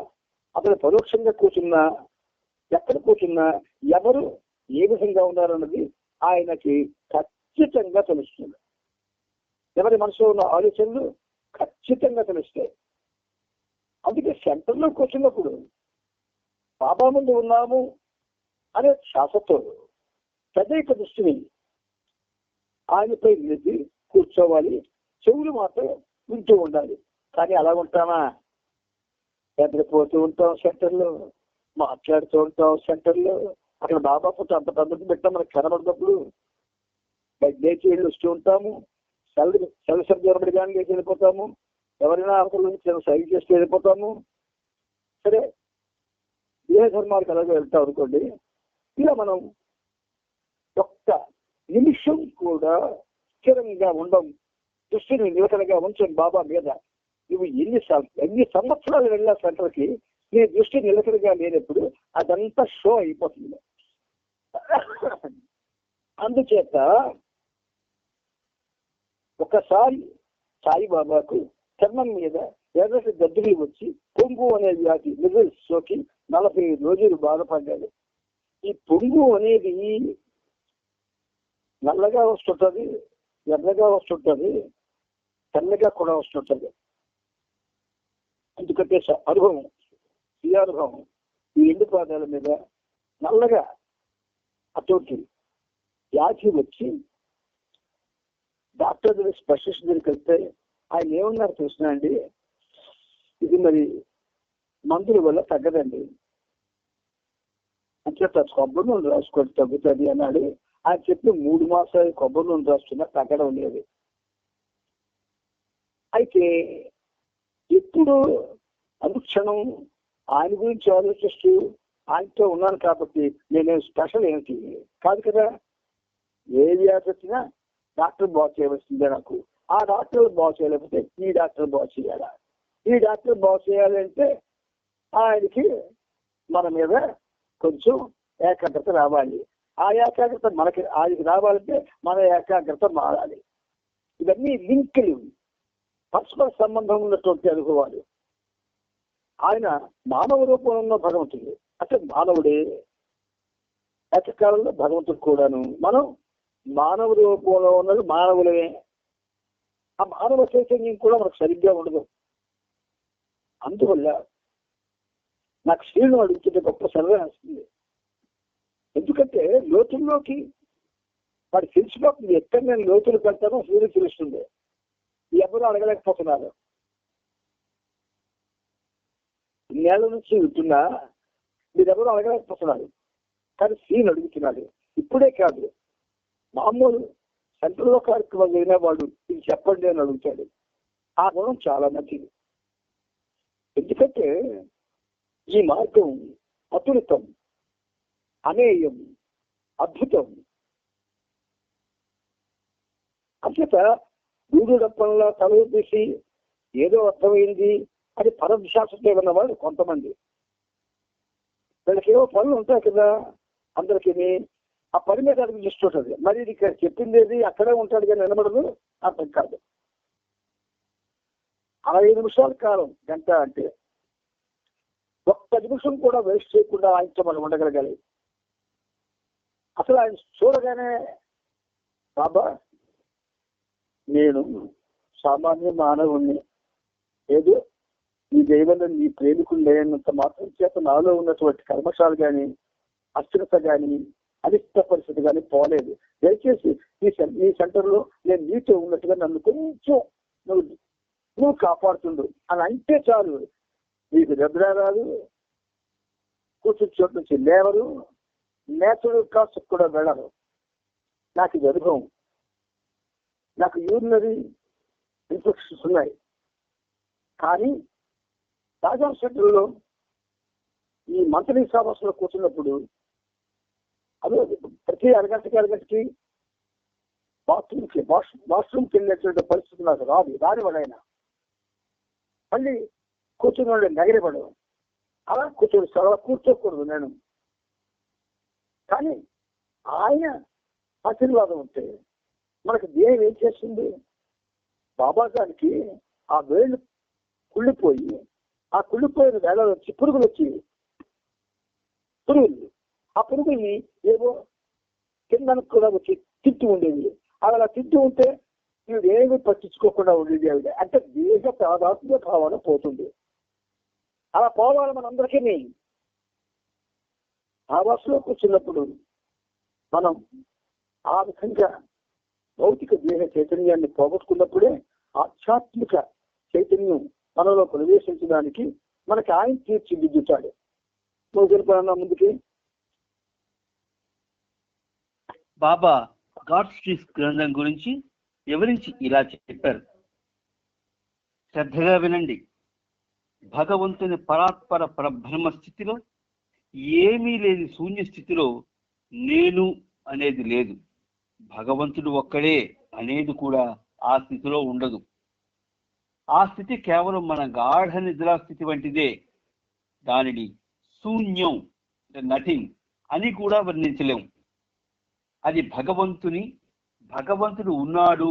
అతను పరోక్షంగా కూర్చున్నా, ఎక్కడ కూర్చున్నా ఎవరు ఏ విధంగా ఉన్నారన్నది ఆయనకి ఖచ్చితంగా తెలుస్తుంది. ఎవరి మనసులో ఉన్న ఆలోచనలు ఖచ్చితంగా తెలుస్తాయి. అందుకే సెంటర్లో కూర్చున్నప్పుడు బాబా ముందు ఉన్నాము అనే శ్వాసతో పెద్ద దృష్టిని ఆయనపై నిలిపి కూర్చోవాలి. చెవులు మాత్రం వింటూ ఉండాలి. కానీ అలా ఉంటామా? ఎదిరిపోతూ ఉంటాం సెంటర్లో, మాట్లాడుతూ ఉంటాం సెంటర్లో. అక్కడ బాబా ఫోటో అంత పద్ధతి పెట్టాం మనకు కనబడినప్పుడు లేచి వెళ్ళి వస్తూ ఉంటాము. సెల్ఫ్ కానీ లేచి వెళ్ళిపోతాము. ఎవరైనా అవతల సైడ్ చేస్తూ వెళ్ళిపోతాము. సరే, ఏ ధర్మాలకు అలాగే వెళ్తాం అనుకోండి. ఇలా మనం ఒక్క నిమిషం కూడా స్థిరంగా ఉండం, దృష్టిని నిలకడగా ఉంచం బాబా మీద. నువ్వు ఎన్ని సంవత్సరాలు వెళ్ళా సెంటర్కి, నీ దృష్టి నిలకడగా లేనప్పుడు అదంతా షో అయిపోతుంది. అందుచేత ఒకసారి సాయిబాబాకు చర్మం మీద ఎర్రటి దద్దులు వచ్చి పొంగు అనే వ్యాధి మిజల్స్ సోకి 45 రోజులు బాధపడ్డాడు. ఈ పొంగు అనేది నల్లగా వస్తుంటది, ఎర్రగా వస్తుంటది, తెల్లగా కూడా వస్తుంటది. ఎందుకంటే అనుభవం, ఈ అనుభవం ఈ 2 పాదాల మీద నల్లగా అతోటి వ్యాధి వచ్చి డాక్టర్ దగ్గర స్పెషలిస్ట్ దగ్గరికి వెళ్తే ఆయన ఏమన్నారు చూసినా అండి, ఇది మరి మందుల వల్ల తగ్గదండి, అంచేత కొబ్బరి నూనె రాసుకొని తగ్గుతుంది అన్నాడు. ఆయన చెప్పి 3 మాసాలు కొబ్బరి నూనె రాస్తున్నా తగ్గడం లేదు. అయితే ఇప్పుడు అనుక్షణం ఆయన గురించి ఆలోచిస్తూ ఆయనతో ఉన్నాను కాబట్టి నేనేం స్పెషల్ ఏంటి కాదు కదా. ఏ వ్యాధి వచ్చినా డాక్టర్ బాగు చేయవలసిందే నాకు. ఆ డాక్టర్ బాగు చేయలేకపోతే ఈ డాక్టర్ బాగు చేయాలా, ఈ డాక్టర్ బాగు చేయాలంటే ఆయనకి మన మీద కొంచెం ఏకాగ్రత రావాలి. ఆ ఏకాగ్రత ఆయనకి రావాలంటే మన ఏకాగ్రత మారాలి. ఇవన్నీ లింకులు, పరస్పర సంబంధం ఉన్నటువంటి అనుభవాలు. ఆయన మానవ రూపంలో ఉన్న భగవంతుడు, అంటే మానవుడే, ఏకకాలంలో భగవంతుడు కూడాను. మనం మానవ రూపంలో ఉన్నది మానవులే. ఆ మానవ చైతన్యం కూడా మనకు సరిగ్గా ఉండదు. అందువల్ల నాకు శ్రీను అడుగుతుంటే గొప్ప సరదా వస్తుంది. ఎందుకంటే లోతుల్లోకి వాడు తెలిసిపోతుంది. ఎక్కడ నేను లోతులు పెడతానో శ్రీను తెలుస్తుంది. ఎవరు అడగలేకపోతున్నారు. నేల నుంచి వింటున్నా మీరెవరూ అడగలేకపోతున్నారు. కానీ శ్రీను అడుగుతున్నాడు. ఇప్పుడే కాదు, మామూలు సెంట్రల్లో కార్యక్రమం అయినా వాడు ఇది చెప్పండి అని అడుగుతాడు. ఆ గుణం చాలా మంచిది. ఎందుకంటే ఈ మార్గం అతులితం, అనేయం, అద్భుతం. అంచేత గూడు డప్పంలా తల తీసి ఏదో అర్థమైంది అని పరవిశ్వాసంతో ఉన్నవాడు కొంతమంది. వీళ్ళకి ఏవో పనులు ఉంటాయి కదా అందరికీ, ఆ పని మీద అడుగు చూస్తుంటది. మరి ఇది ఇక్కడ చెప్పింది ఏది అక్కడే ఉంటాడు కానీ నిలబడదు, అర్థం కాదు. 60 నిమిషాల కాలం, గంట అంటే ఒక్క నిమిషం కూడా వేస్ట్ చేయకుండా ఆయనతో మనం ఉండగలగాలి. అసలు ఆయన చూడగానే బాబా నేను సామాన్య మానవుణ్ణి, ఏదో ఈ దైవంలో నీ ప్రేమికులు లేనంత మాత్రం చేత నాలో ఉన్నటువంటి కర్మశాలు కానీ అస్థిరత కానీ అనిష్ట పరిస్థితి కానీ పోలేదు. దయచేసి ఈ సెంటర్లో నేను నీతో ఉన్నట్టుగా నన్ను కొంచెం నువ్వు కాపాడుతుండు అని అంటే చాలు. నీకు నిద్ర రాదు, కూర్చుని చోటు నుంచి లేవరు, నేచుడు కాస్త కూడా వెళ్ళరు. నాకు ఇది అనుభవం. నాకు యూరినరీ ఇన్ఫెక్షన్స్ ఉన్నాయి. కానీ రాజా సెంటర్లో ఈ మంత్లీ సమావేశంలో కూర్చున్నప్పుడు అదే ప్రతి అరగంటకి వాష్రూమ్కి వెళ్ళేటువంటి పరిస్థితి నాకు రాని వాడైనా మళ్ళీ కూర్చుని వాళ్ళు నెగరపడు. అలా కూర్చోకూడదు నేను. కానీ ఆయన ఆశీర్వాదం ఉంటే మనకు దేహం ఏం చేస్తుంది? బాబా గారికి ఆ వేళ్ళు కుళ్ళిపోయి, ఆ కుళ్ళిపోయిన వేళ వచ్చి పురుగులు ఆ పురుగుల్ని ఏవో కిందకు కూడా వచ్చి తింటూ ఉండేది. అలా తింటూ ఉంటే వీడు ఏమీ పట్టించుకోకుండా ఉండేది ఆవిడ. అంటే దేశ ప్రాధాన్య భావన పోతుంది. అలా పోవాలి మనందరికీ. ఆ బస్సులో కూర్చున్నప్పుడు మనం ఆ విధంగా భౌతిక దేహ చైతన్యాన్ని పోగొట్టుకున్నప్పుడే ఆధ్యాత్మిక చైతన్యం మనలో ప్రవేశించడానికి మనకి ఆయన తీర్చిదిద్దుతాడు. ముందుకి బాబా గాడ్స్ ట్రీస్ గ్రంథం గురించి వివరించి ఇలా చెప్పారు. శ్రద్ధగా వినండి. భగవంతుని పరాత్పర పరబ్రహ్మ స్థితిలో, ఏమీ లేని శూన్య స్థితిలో నేను అనేది లేదు. భగవంతుడు ఒక్కడే అనేది కూడా ఆ స్థితిలో ఉండదు. ఆ స్థితి కేవలం మన గాఢ నిద్రా స్థితి వంటిదే. దానిని శూన్యం, నథింగ్ అని కూడా వర్ణించలేం. అది భగవంతుడు ఉన్నాడు,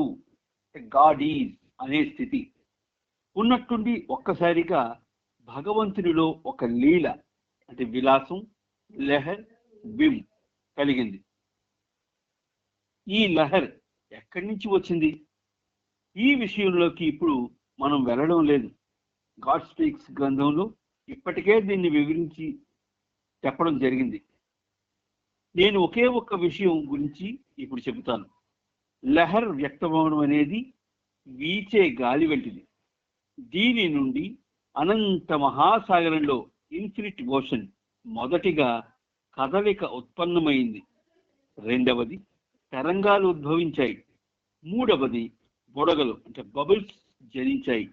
గాడ్ ఈజ్ అనే స్థితి. ఉన్నట్టుండి ఒక్కసారిగా భగవంతునిలో ఒక లీల అంటే విలాసం, లహర్, బిమ్ కలిగింది. ఈ లహర్ ఎక్కడి నుంచి వచ్చింది? ఈ విషయంలోకి ఇప్పుడు మనం వెళ్ళడం లేదు. గాడ్ స్పీక్స్ గ్రంథంలో ఇప్పటికే దీన్ని వివరించి చెప్పడం జరిగింది. నేను ఒకే ఒక్క విషయం గురించి ఇప్పుడు చెబుతాను. లహర్ వ్యక్తమవడం అనేది వీచే గాలి వంటిది. దీని నుండి అనంత మహాసాగరంలో ఇన్ఫినిట్ ఓషన్ మొదటిగా కదలిక ఉత్పన్నమైంది. రెండవది తరంగాలు ఉద్భవించాయి. మూడవది బుడగలు అంటే బబుల్స్ జనించాయి.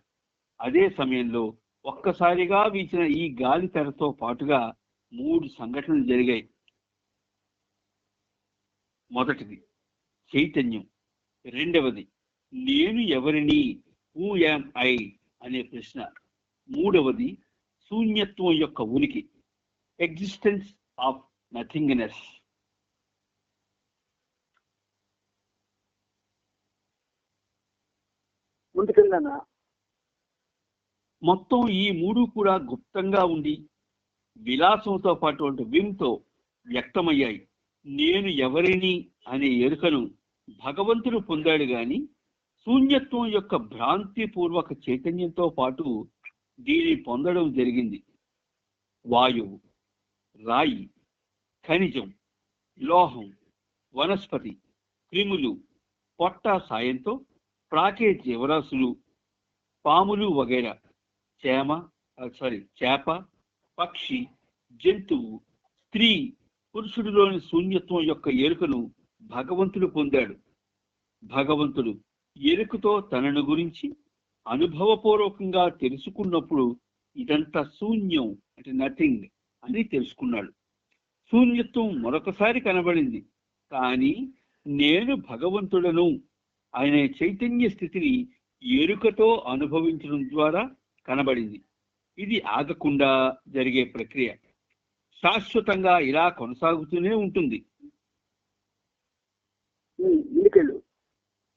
అదే సమయంలో ఒక్కసారిగా వీచిన ఈ గాలి తెరతో పాటుగా 3 సంఘటనలు జరిగాయి. మొదటిది చైతన్యం, రెండవది నేను ఎవరిని, హూ యామ్ ఐ అనే ప్రశ్న, మూడవది శూన్యత్వం యొక్క ఉనికి, ఎగ్జిస్టెన్స్ ఆఫ్ నథింగ్నెస్. ముందుకెళ్ళానా? మొత్తం ఈ 3 కూడా గుప్తంగా ఉండి విలాసంతో పాటు విమ్తో వ్యక్తమయ్యాయి. నేను ఎవరిని అనే ఎరుకను భగవంతుడు పొందాడు గాని శూన్యత్వం యొక్క భ్రాంతిపూర్వక చైతన్యంతో పాటు దీన్ని పొందడం జరిగింది. వాయువు, రాయి, ఖనిజం, లోహం, వనస్పతి, క్రిములు, పొట్ట సాయంతో ప్రాకే జీవరాశులు, పాములు వగైరా, చేప, పక్షి, జంతువు, స్త్రీ, పురుషుడిలోని శూన్యత్వం యొక్క ఎరుకను భగవంతుడు పొందాడు. భగవంతుడు ఎరుకతో తనను గురించి అనుభవపూర్వకంగా తెలుసుకున్నప్పుడు ఇదంతా శూన్యం అంటే నథింగ్ అని తెలుసుకున్నాడు. శూన్యత్వం మరొకసారి కనబడింది. కానీ నేను భగవంతుడను అనే చైతన్య స్థితిని ఎరుకతో అనుభవించడం ద్వారా కనబడింది. ఇది ఆగకుండా జరిగే ప్రక్రియ. శాశ్వతంగా ఇలా కొనసాగుతూనే ఉంటుంది.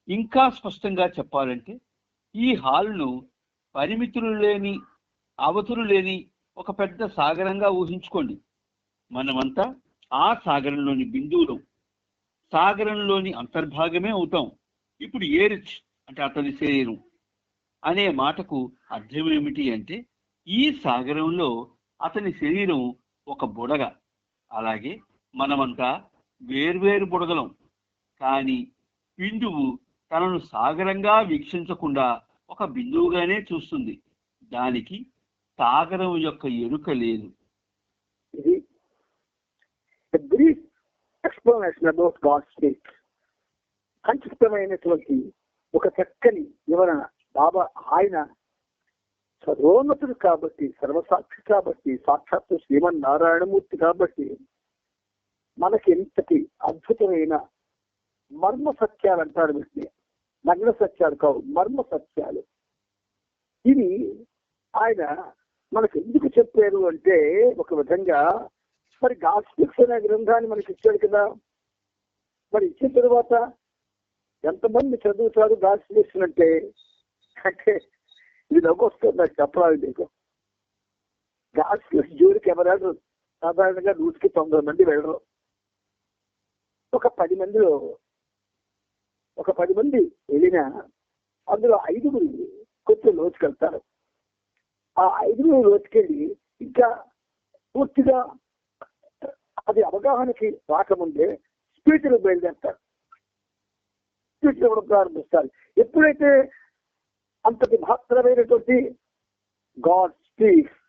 ఇంకా స్పష్టంగా చెప్పాలంటే ఈ హాల్ను పరిమితులు లేని, అవతులు లేని ఒక పెద్ద సాగరంగా ఊహించుకోండి. మనమంతా ఆ సాగరంలోని బిందువులు, సాగరంలోని అంతర్భాగమే అవుతాం. ఇప్పుడు ఏరిచ్ అంటే అతని శరీరం అనే మాటకు అర్థం ఏమిటి అంటే ఈ సాగరంలో అతని శరీరం ఒక బుడగ. అలాగే మనమంతా వేర్వేరు బుడగలం. కానీ బిందువు తనను సాగరంగా వీక్షించకుండా ఒక బిందువుగానే చూస్తుంది. దానికి సాగరం యొక్క ఎరుక లేదు. సంక్షిప్తమైనటువంటి ఒక చక్కని వివరణ. బాబా ఆయన సర్వోన్నతుడు కాబట్టి, సర్వసాక్షి కాబట్టి, సాక్షాత్తు శ్రీమన్నారాయణమూర్తి కాబట్టి మనకి ఎంతటి అద్భుతమైన మర్మ సత్యాలు అంటారు. వీటిని నగ్న సత్యాలు కావు, మర్మ సత్యాలు. ఇవి ఆయన మనకు ఎందుకు చెప్పారు అంటే ఒక విధంగా మరి గాస్పిక్స్ అనే గ్రంథాన్ని మనకి ఇచ్చాడు కదా. మరి ఇచ్చిన తర్వాత ఎంతమంది చదువుతారు దాచి చేసినట్టే అంటే ఇది నవ్వొస్తుంది నాకు చెప్పరాదు మీకు. దాచి జోలికి ఎవరు సాధారణంగా 190 మంది వెళ్ళరు. ఒక 10 మంది వెళ్ళినా అందులో 5గురు కొంచెం లోతుకెళ్తారు. ఆ 5గురు లోతుకెళ్ళి ఇంకా పూర్తిగా అది అవగాహనకి రాకముందే స్పీచ్లు బయలుదేరుతారు, స్పీచ్ ఇవ్వడం ప్రారంభిస్తారు. ఎప్పుడైతే అంతటి మహత్తరమైనటువంటి గాడ్ స్పీక్స్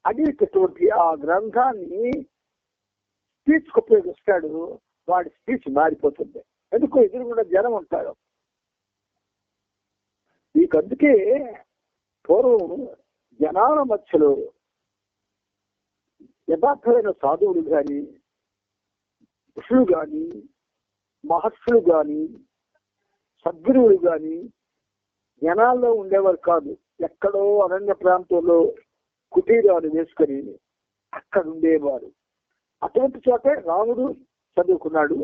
అనేటటువంటి ఆ గ్రంథాన్ని స్పీచ్ ఉపయోగిస్తాడు, వాడి స్పీచ్ మారిపోతుంది. ఎందుకు ఎదురుగుండా జనం ఉంటారు. మీకు అందుకే పూర్వం జనాల మధ్యలో యథార్థమైన సాధువులు కానీ, ఋషులు కానీ, మహర్షులు కానీ, సద్గురువులు కానీ జనాల్లో ఉండేవారు కాదు. ఎక్కడో అరణ్య ప్రాంతంలో కుటీరాలు వేసుకొని అక్కడ ఉండేవారు. అటువంటి చోటే రాముడు చదువుకున్నాడు,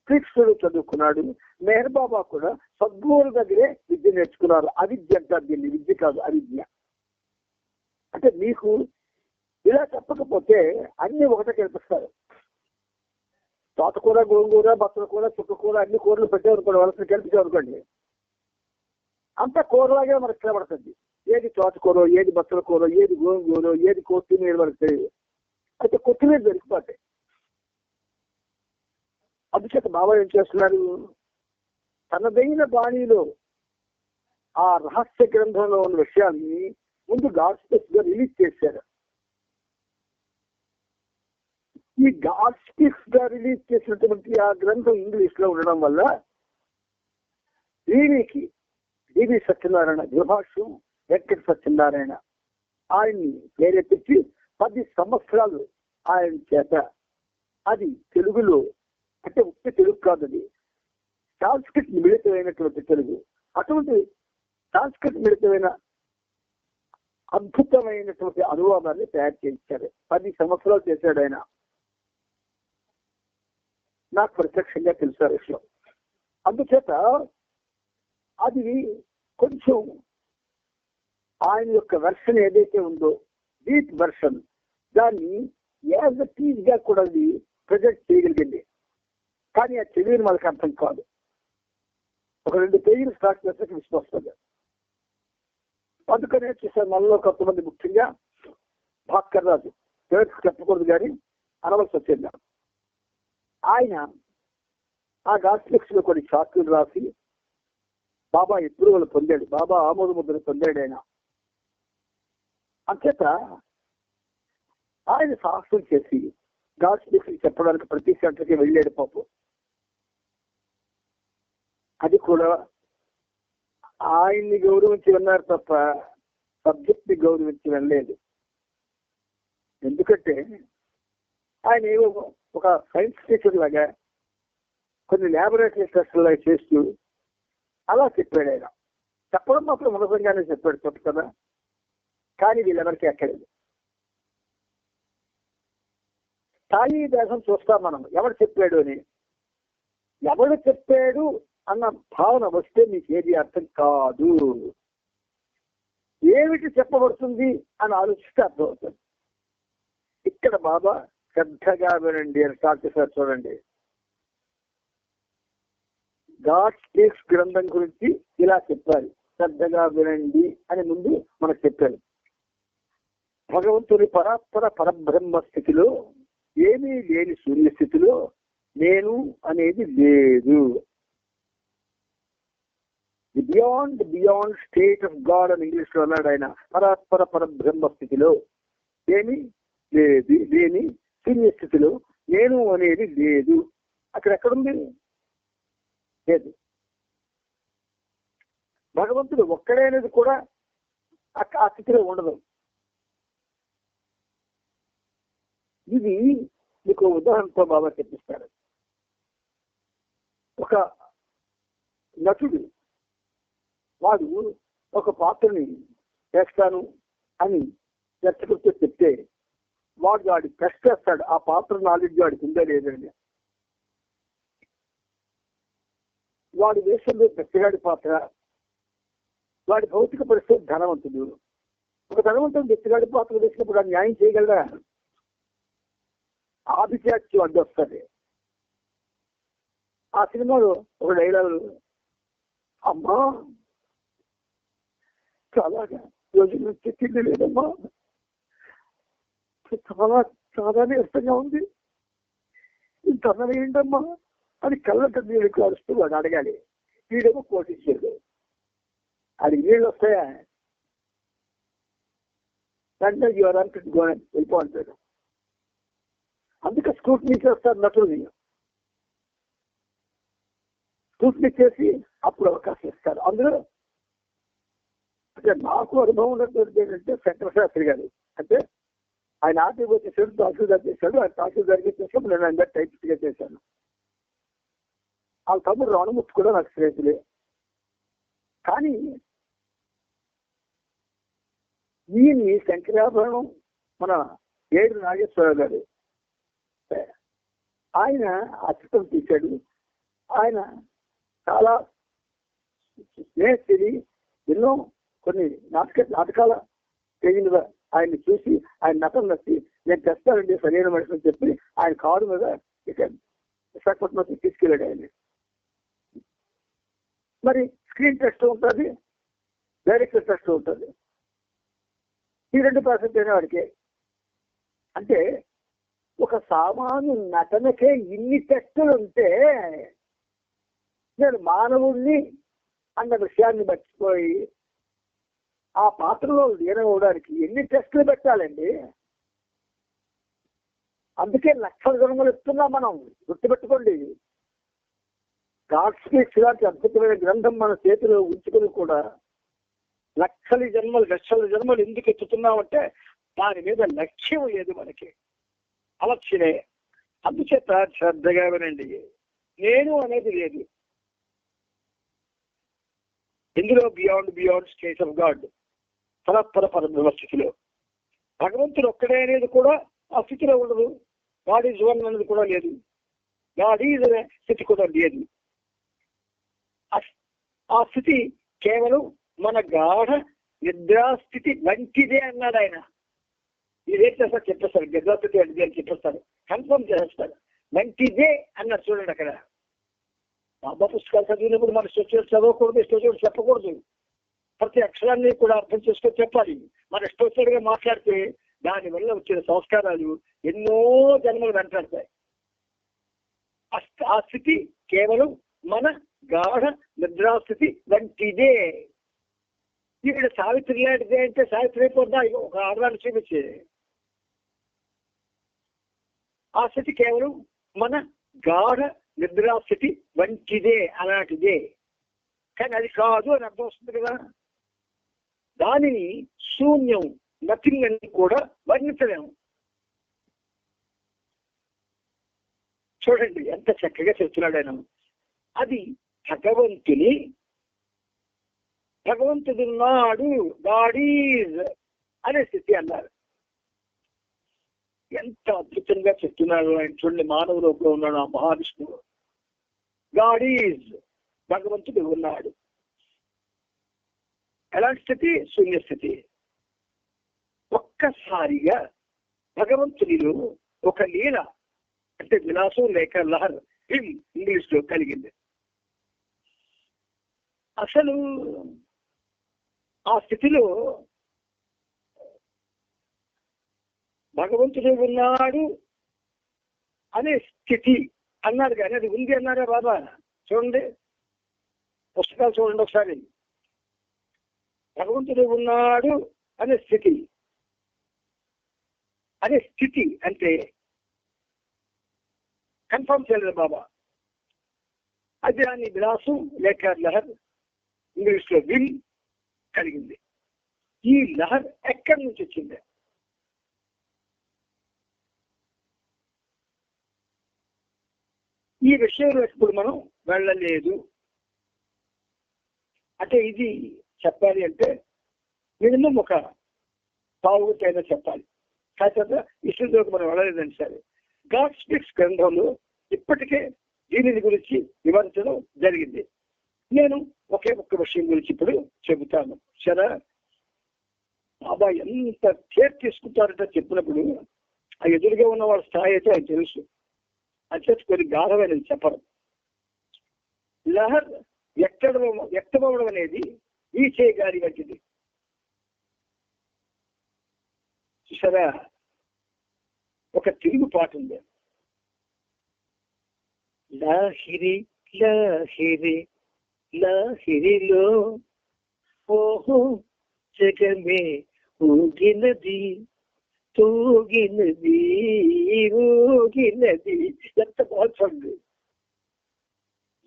కృష్ణుడు చదువుకున్నాడు, మెహర్ బాబా కూడా సద్గురువుల దగ్గరే విద్య నేర్చుకున్నారు. అవిద్య అంటారు దీన్ని, విద్య కాదు అవిద్య. అంటే మీకు ఇలా చెప్పకపోతే అన్ని ఒకటే కనిపిస్తారు. తోటకూర, గోంగూర, బత్తల కూర, చుక్కకూర అన్ని కూరలు పెట్టేవనుకోండి, వలసలు కలిపించామనుకోండి, అంత కూరలాగే మనకు కనబడుతుంది. ఏది తోటకూర, ఏది బత్తల కూర, ఏది గోంగూర, ఏది కొత్తిమీర మనకు తెలియదు. అయితే కొత్తిమీర దొరికిపోతాయి. అందుచేత బాబా ఏం చేస్తున్నారు, తనదైన బాణీలో ఆ రహస్య గ్రంథంలో ఉన్న విషయాన్ని ముందు గాడ్స్పీక్స్ గా రిలీజ్ చేశారు. ఈ గాడ్స్పీక్స్ గా రిలీజ్ చేసినటువంటి ఆ గ్రంథం ఇంగ్లీష్ లో ఉండడం వల్ల డివి సత్యనారాయణ విభాషం వెంకట సత్యనారాయణ ఆయన్ని ప్రేరేపించి 10 సంవత్సరాలు ఆయన చేత అది తెలుగులో, అంటే ఉత్త తెలుగు కాదు, అది సాంస్కృతిక మిళితమైనటువంటి తెలుగు. అటువంటి సాంస్కృతిక మిళితమైన అద్భుతమైనటువంటి అనువాదాన్ని తయారు చేయించారు. 10 సంవత్సరాలు చేశాడు ఆయన. నాకు ప్రత్యక్షంగా తెలిసిన విషయం. అందుచేత అది కొంచెం ఆయన యొక్క వెర్షన్ ఏదైతే ఉందో డీప్ వెర్షన్, దాన్ని యాజ్ ఎ టీజ్ గా కూడా అది ప్రజెంట్ చేయగలిగింది. కానీ ఆ తెలియని వాళ్ళకి అర్థం కాదు. ఒక 2 పేజీలు స్టార్ట్ చేస్తే విశ్వస్తుంది. అందుకనే చూసారు మనలో కొంతమంది, ముఖ్యంగా భాస్కర్ రాజు, పేరు చెప్పకూడదు కానీ అనవలసి వచ్చింది. ఆయన ఆ గాస్పిక్స్ లో కొన్ని షార్ట్లు రాసి బాబా ఎప్రూవల్ పొందాడు, బాబా ఆమోద ముద్ర పొందాడు ఆయన. అంచేత ఆయన సాహసం చేసి గాస్పిక్స్ చెప్పడానికి ప్రతి సెంటర్కి వెళ్ళాడు పాపం. అది కూడా ఆయన్ని గౌరవించి విన్నారు తప్ప సబ్జెక్ట్ ని గౌరవించి వెళ్ళలేదు. ఎందుకంటే ఆయన ఏవో ఒక సైన్స్ టీచర్ లాగా కొన్ని ల్యాబొరేటరీ టెస్ట్ లాగా చేస్తూ అలా చెప్పాడు. ఆయన చెప్పడం మాత్రం ఉన్నతంగానే చెప్పాడు తప్పు కదా, కానీ వీళ్ళెవరికి ఎక్కలేదు. స్థాయి దేశం చూస్తాం మనం, ఎవడు చెప్పాడు అని. ఎవడు చెప్పాడు అన్న భావన వస్తే మీకు ఏది అర్థం కాదు. ఏమిటి చెప్పబడుతుంది అని ఆలోచిస్తే అర్థమవుతుంది. ఇక్కడ బాబా శ్రద్ధగా వినండి అని స్టార్ట్ చేశారు. చూడండి, గాడ్ స్పీక్స్ గ్రంథం గురించి ఇలా చెప్పారు, శ్రద్ధగా వినండి అని ముందు మనకు చెప్పారు. భగవంతుని పరబ్రహ్మ స్థితిలో, ఏమీ లేని శూన్యస్థితిలో నేను అనేది లేదు. బియాండ్ స్టేట్ ఆఫ్ గాడ్ అని ఇంగ్లీష్ లో అన్నాడు ఆయన. పరబ్రహ్మ స్థితిలో ఏమీ లేని శూన్య స్థితిలో నేను అనేది లేదు. అక్కడ ఎక్కడుంది? లేదు. భగవంతుడు ఒక్కడే అనేది కూడా ఆ స్థితిలో ఉండదు. ఇది మీకు ఉదాహరణతో బాబా చెప్పిస్తాడు. ఒక నటుడు వాడు ఒక పాత్రని చేస్తాను అని దర్శకుడితో చెప్తే వాడు టెస్ట్ చేస్తాడు, ఆ పాత్ర నాలెడ్జ్ వాడికి ఉందా లేదండి. వాడి దేశంలో బెత్తగాడి పాత్ర, వాడి భౌతిక పరిస్థితి ధనవంతుడు. ఒక ధనవంతుడు బెత్తగాడి పాత్ర వేసినప్పుడు ఆ న్యాయం చేయగలరా? ఆభిజాత్యం అడ్డు వస్తుంది. ఆ సినిమాలో ఒక డైలాగు, అమ్మా చాలా రోజుల నుంచి తిండి లేదమ్మా, చాలా చాలా నీరసంగా ఉంది, ఇంత అన్నం ఏంటమ్మా అని కళ్ళంట నీళ్ళు కారుస్తూ వాడు అడగాలి. వీడేమో కోటించాడు, అది నీళ్ళు వస్తాయా అంటే యువరానికి వెళ్ళిపోతాడు. అందుకే స్క్రూట్నీ చేస్తారు నటుల్ని, స్క్రూట్నీ చేసి అప్పుడు అవకాశం ఇస్తారు. అందులో అంటే నాకు అనుభవం ఉన్నటువంటి ఏంటంటే శంకరశాస్త్రి గారు, అంటే ఆయన ఆర్టీఓ చేశాడు, తహసీల్దార్ చేశాడు. ఆయన తహసీల్దార్గా చేసినప్పుడు నేను అందరు టైపిస్ట్గా చేశాను. వాళ్ళ తమ్ముడు రాణమూర్తి కూడా నాకు స్నేహితులే. కానీ ఈయన్ని శంకరాభరణం మన ఏడు నాగేశ్వరరావు గారు ఆయన ఆ చిత్రం తీశాడు. ఆయన చాలా స్నేహితుడి, ఎన్నో కొన్ని నాటకాల తేజీలుగా ఆయన్ని చూసి ఆయన నటన నచ్చి నేను తెస్తానండి సరైన మనిషి అని చెప్పి ఆయన కారు మీద ఇక విశాఖపట్నం తీసుకెళ్ళాడు ఆయన. మరి స్క్రీన్ టెస్ట్ ఉంటుంది, డైరెక్టర్ టెస్ట్ ఉంటుంది. ఈ రెండు ప్రాసెస్ అయిన వాడికి అంటే ఒక సామాన్య నటనకే ఇన్ని టెస్టులు ఉంటే నేను మానవుణ్ణి అన్న విషయాన్ని మర్చిపోయి ఆ పాత్రలో లీనమవడానికి ఎన్ని టెస్టులు పెట్టాలండి. అందుకే లక్షల జన్మలు ఇస్తున్నాం మనం, గుర్తుపెట్టుకోండి. గాడ్ స్పీక్స్ లాంటి అద్భుతమైన గ్రంథం మన చేతిలో ఉంచుకొని కూడా లక్షల జన్మలు ఎందుకు ఎత్తుతున్నామంటే దాని మీద లక్ష్యం లేదు మనకి, అలక్ష్యమే. అందుచేత శ్రద్ధగా వినండి, నేను అనేది లేదు ఇందులో. బియాండ్ స్టేట్ ఆఫ్ గాడ్, పరపర పరబ్రహ్మ స్థితిలో భగవంతుడు ఒక్కడే అనేది కూడా ఆ స్థితిలో ఉండదు. గాడ్ ఈజ్ వన్ అనేది కూడా లేదు, గాడ్ ఈజ్ అనే స్థితి కూడా లేదు. ఆ స్థితి కేవలం మన గాఢ నిద్రాస్థితి వంటిదే అన్నాడు ఆయన. ఇదేం చేస్తారు చెప్పేస్తారు, నిద్రాస్థితి అంటే అని చెప్పేస్తారు, కన్ఫర్మ్ చేస్తారు. వంటిదే అన్నారు చూడండి. అక్కడ బాబా పుస్తకాలు చదివినప్పుడు మన స్టోచర్ చదవకూడదు, స్టోచర్ చెప్పకూడదు. ప్రతి అక్షరాన్ని కూడా అర్థం చేసుకొని చెప్పాలి. మన స్టోచర్గా మాట్లాడితే దానివల్ల వచ్చిన సంస్కారాలు ఎన్నో జన్మలు వెంటాడతాయి. ఆ స్థితి కేవలం మన గాఢ నిద్రాస్థితి వంటిదే. ఇక్కడ సావిత్రి లాంటిదే అంటే సావిత్రి అయిపోద్దా ఒక ఆడదాన్ని చూపించే. ఆ స్థితి కేవలం మన గాఢ నిద్రాస్థితి వంటిదే, అలాంటిదే. కానీ అది కాదు అని అర్థం వస్తుంది కదా. దానిని శూన్యం, నథింగ్ అని కూడా వర్ణించలేము. చూడండి ఎంత చక్కగా చెప్తున్నాడు ఆయన. అది భగవంతుడున్నాడు, గాడ్ ఈజ్ అనే స్థితి అన్నారు. ఎంత అద్భుతంగా చెప్తున్నాడు ఆయన. చూడండి, మానవ రూపంలో ఉన్నాడు ఆ మహావిష్ణువు. గాడ్ ఈజ్, భగవంతుడు ఉన్నాడు. ఎలాంటి స్థితి? శూన్యస్థితి. ఒక్కసారిగా భగవంతునిలో ఒక లీల అంటే విలాసం లేక లహర్ ఇంగ్లీష్ లో కలిగింది. అసలు ఆ స్థితిలో భగవంతుడు ఉన్నాడు అనే స్థితి అన్నారు, కానీ అది ఉంది అన్నారా బాబా? చూడండి, పుస్తకాలు చూడండి ఒకసారి. భగవంతుడు ఉన్నాడు అనే స్థితి అంటే కన్ఫర్మ్ చేయలేదు బాబా. అది దాని విలాసం లేక లహర్ ఇంగ్లీష్ లో విల్ కలిగింది. ఈ లహర్ ఎక్కడి నుంచి వచ్చింది? ఈ విషయంలో ఇప్పుడు మనం వెళ్ళలేదు. అంటే ఇది చెప్పాలి అంటే మినిమం ఒక పావుగైనా చెప్పాలి. కాకపోతే ఇష్యూలోకి మనం వెళ్ళలేదని సరే. గాడ్ స్పీక్స్ గ్రంథంలో ఇప్పటికే దీనిని గురించి వివరించడం జరిగింది. నేను ఒకే ఒక్క విషయం గురించి ఇప్పుడు చెబుతాను. సరే, బాబా ఎంత కేర్ తీసుకుంటారంటే చెప్పినప్పుడు ఆ ఎదురుగా ఉన్న వాళ్ళ స్థాయి అయితే ఆయన తెలుసు. అంచేత కొన్ని గాఢమైన చెప్పరు. లహర్ వ్యక్తమవడం అనేది వీచే గాలి వంటిది. చూసారా, ఒక తెలుగు పాట ఉంది, లాహిరి లాహిరి లాహిరిలో ఓహో జగమే ఊగినది తూగినది ఊగినది. ఎంత బాగుంది.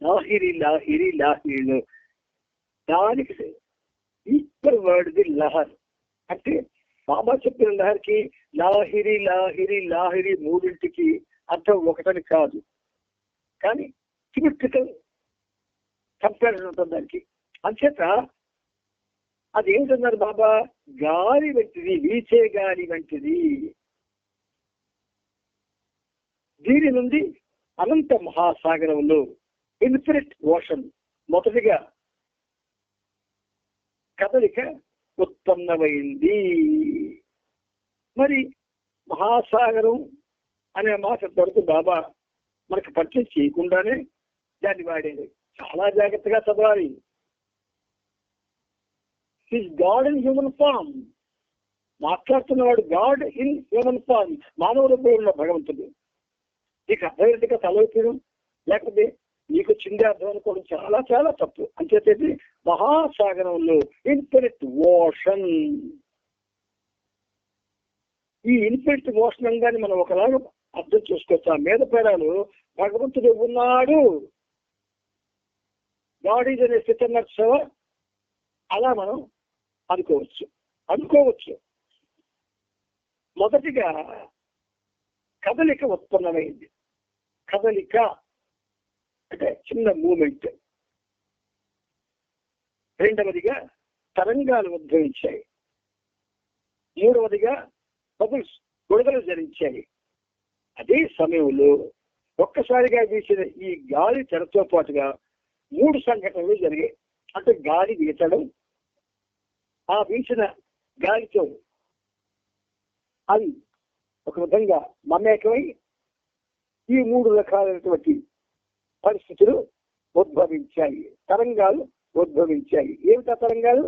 లాహిరి లాహిరి లాహిరిలో దానికి ఈక్వల్ వర్డ్ లహర్. అంటే బాబా చెప్పిన లహర్కి లాహిరి లాహిరి లాహిరి మూడింటికి అర్థం ఒకటని కాదు, కానీ సిమెట్రికల్ కంపారిజన్ ఉంటుంది దానికి. అంచేత అది ఏంటన్నారు బాబా, గాలి వంటిది, వీచే గాలి వంటిది. దీని నుండి అనంత మహాసాగరంలో ఇన్ఫినిట్ ఓషన్ మొదటిగా కదలిక ఉత్పన్నమైంది. మరి మహాసాగరం అనే మాట తరకు బాబా మనకు పరిచయం చేయకుండానే దాన్ని వాడేది. చాలా జాగ్రత్తగా చదవాలి. His god in human form. మాట్లాడుతున్నవాడు గాడ్ ఇన్ హ్యూమన్ ఫామ్, మానవ రూపంలో ఉన్న భగవంతుడు. నీకు అర్థమైనట్టుగా తలవైపోయడం లేకపోతే నీకు చిందే అర్థం అనుకోవడం చాలా చాలా తప్పు. అంచేది మహాసాగరంలో ఇన్ఫినిట్ ఓషన్. ఈ ఇన్ఫినిట్ ఓషన్ అనగానే మనం ఒకలాగా అర్థం చేసుకోవచ్చు. ఆ మీద పేరాలు భగవంతుడు ఉన్నాడు, గాడ్ ఈజ్ అనే స్థితి అన్నట్టు అలా మనం అనుకోవచ్చు. మొదటిగా కదలిక ఉత్పన్నమైంది. కదలిక అంటే చిన్న మూమెంట్. రెండవదిగా తరంగాలు ఉద్భవించాయి. మూడవదిగా బబుల్స్ గొడవలు జరిగించాయి. అదే సమయంలో ఒక్కసారిగా వీసిన ఈ గాలి తెరతో పాటుగా 3 సంఘటనలు జరిగాయి. అంటే గాలి వీచడం, ఆ వీచిన గాలితో అది ఒక విధంగా మమేకమై ఈ 3 రకాలైనటువంటి పరిస్థితులు ఉద్భవించాయి, తరంగాలు ఉద్భవించాయి. ఏమిటా తరంగాలు?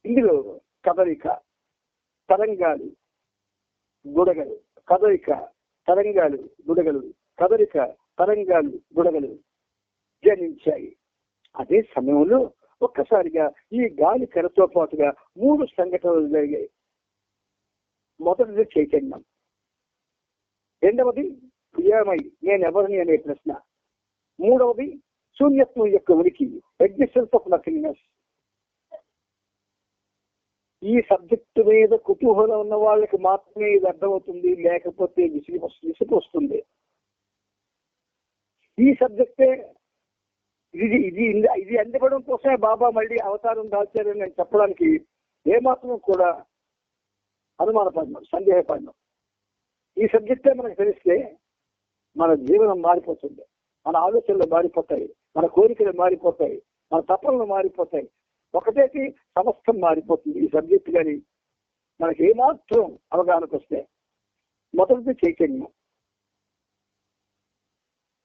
ఇందులో కదలిక, తరంగాలు, బుడగలు, కదలిక, తరంగాలు, బుడగలు, కదలిక, తరంగాలు, బుడగలు జనించాయి. అదే సమయంలో ఒక్కసారిగా ఈ గాలి తెరతో పాటుగా 3 సంఘటనలు జరిగాయి. మొదటిది చైతన్యం, రెండవది ప్రియమై నేనెవరిని అనే ప్రశ్న, మూడవది శూన్యత్వం యొక్క ఉనికి, ఎగ్జిస్టెన్స్ ఆఫ్ నథింగ్నెస్. ఈ సబ్జెక్టు మీద కుతూహలం ఉన్న వాళ్ళకి మాత్రమే ఇది అర్థమవుతుంది, లేకపోతే విసిగొస్తుంది. ఈ సబ్జెక్టే ఇది అందివ్వడం కోసమే బాబా మళ్ళీ అవతారం దాల్చారని నేను చెప్పడానికి ఏమాత్రం కూడా అనుమానపడినాం, సందేహపడినాం. ఈ సబ్జెక్టే మనకు తెలిస్తే మన జీవనం మారిపోతుంది, మన ఆలోచనలు మారిపోతాయి, మన కోరికలు మారిపోతాయి, మన తపనలు మారిపోతాయి. ఒకటేకి సమస్తం మారిపోతుంది ఈ సబ్జెక్ట్ కానీ మనకి ఏమాత్రం అవగాహనకు వస్తే. మొదటిది చైతన్యం,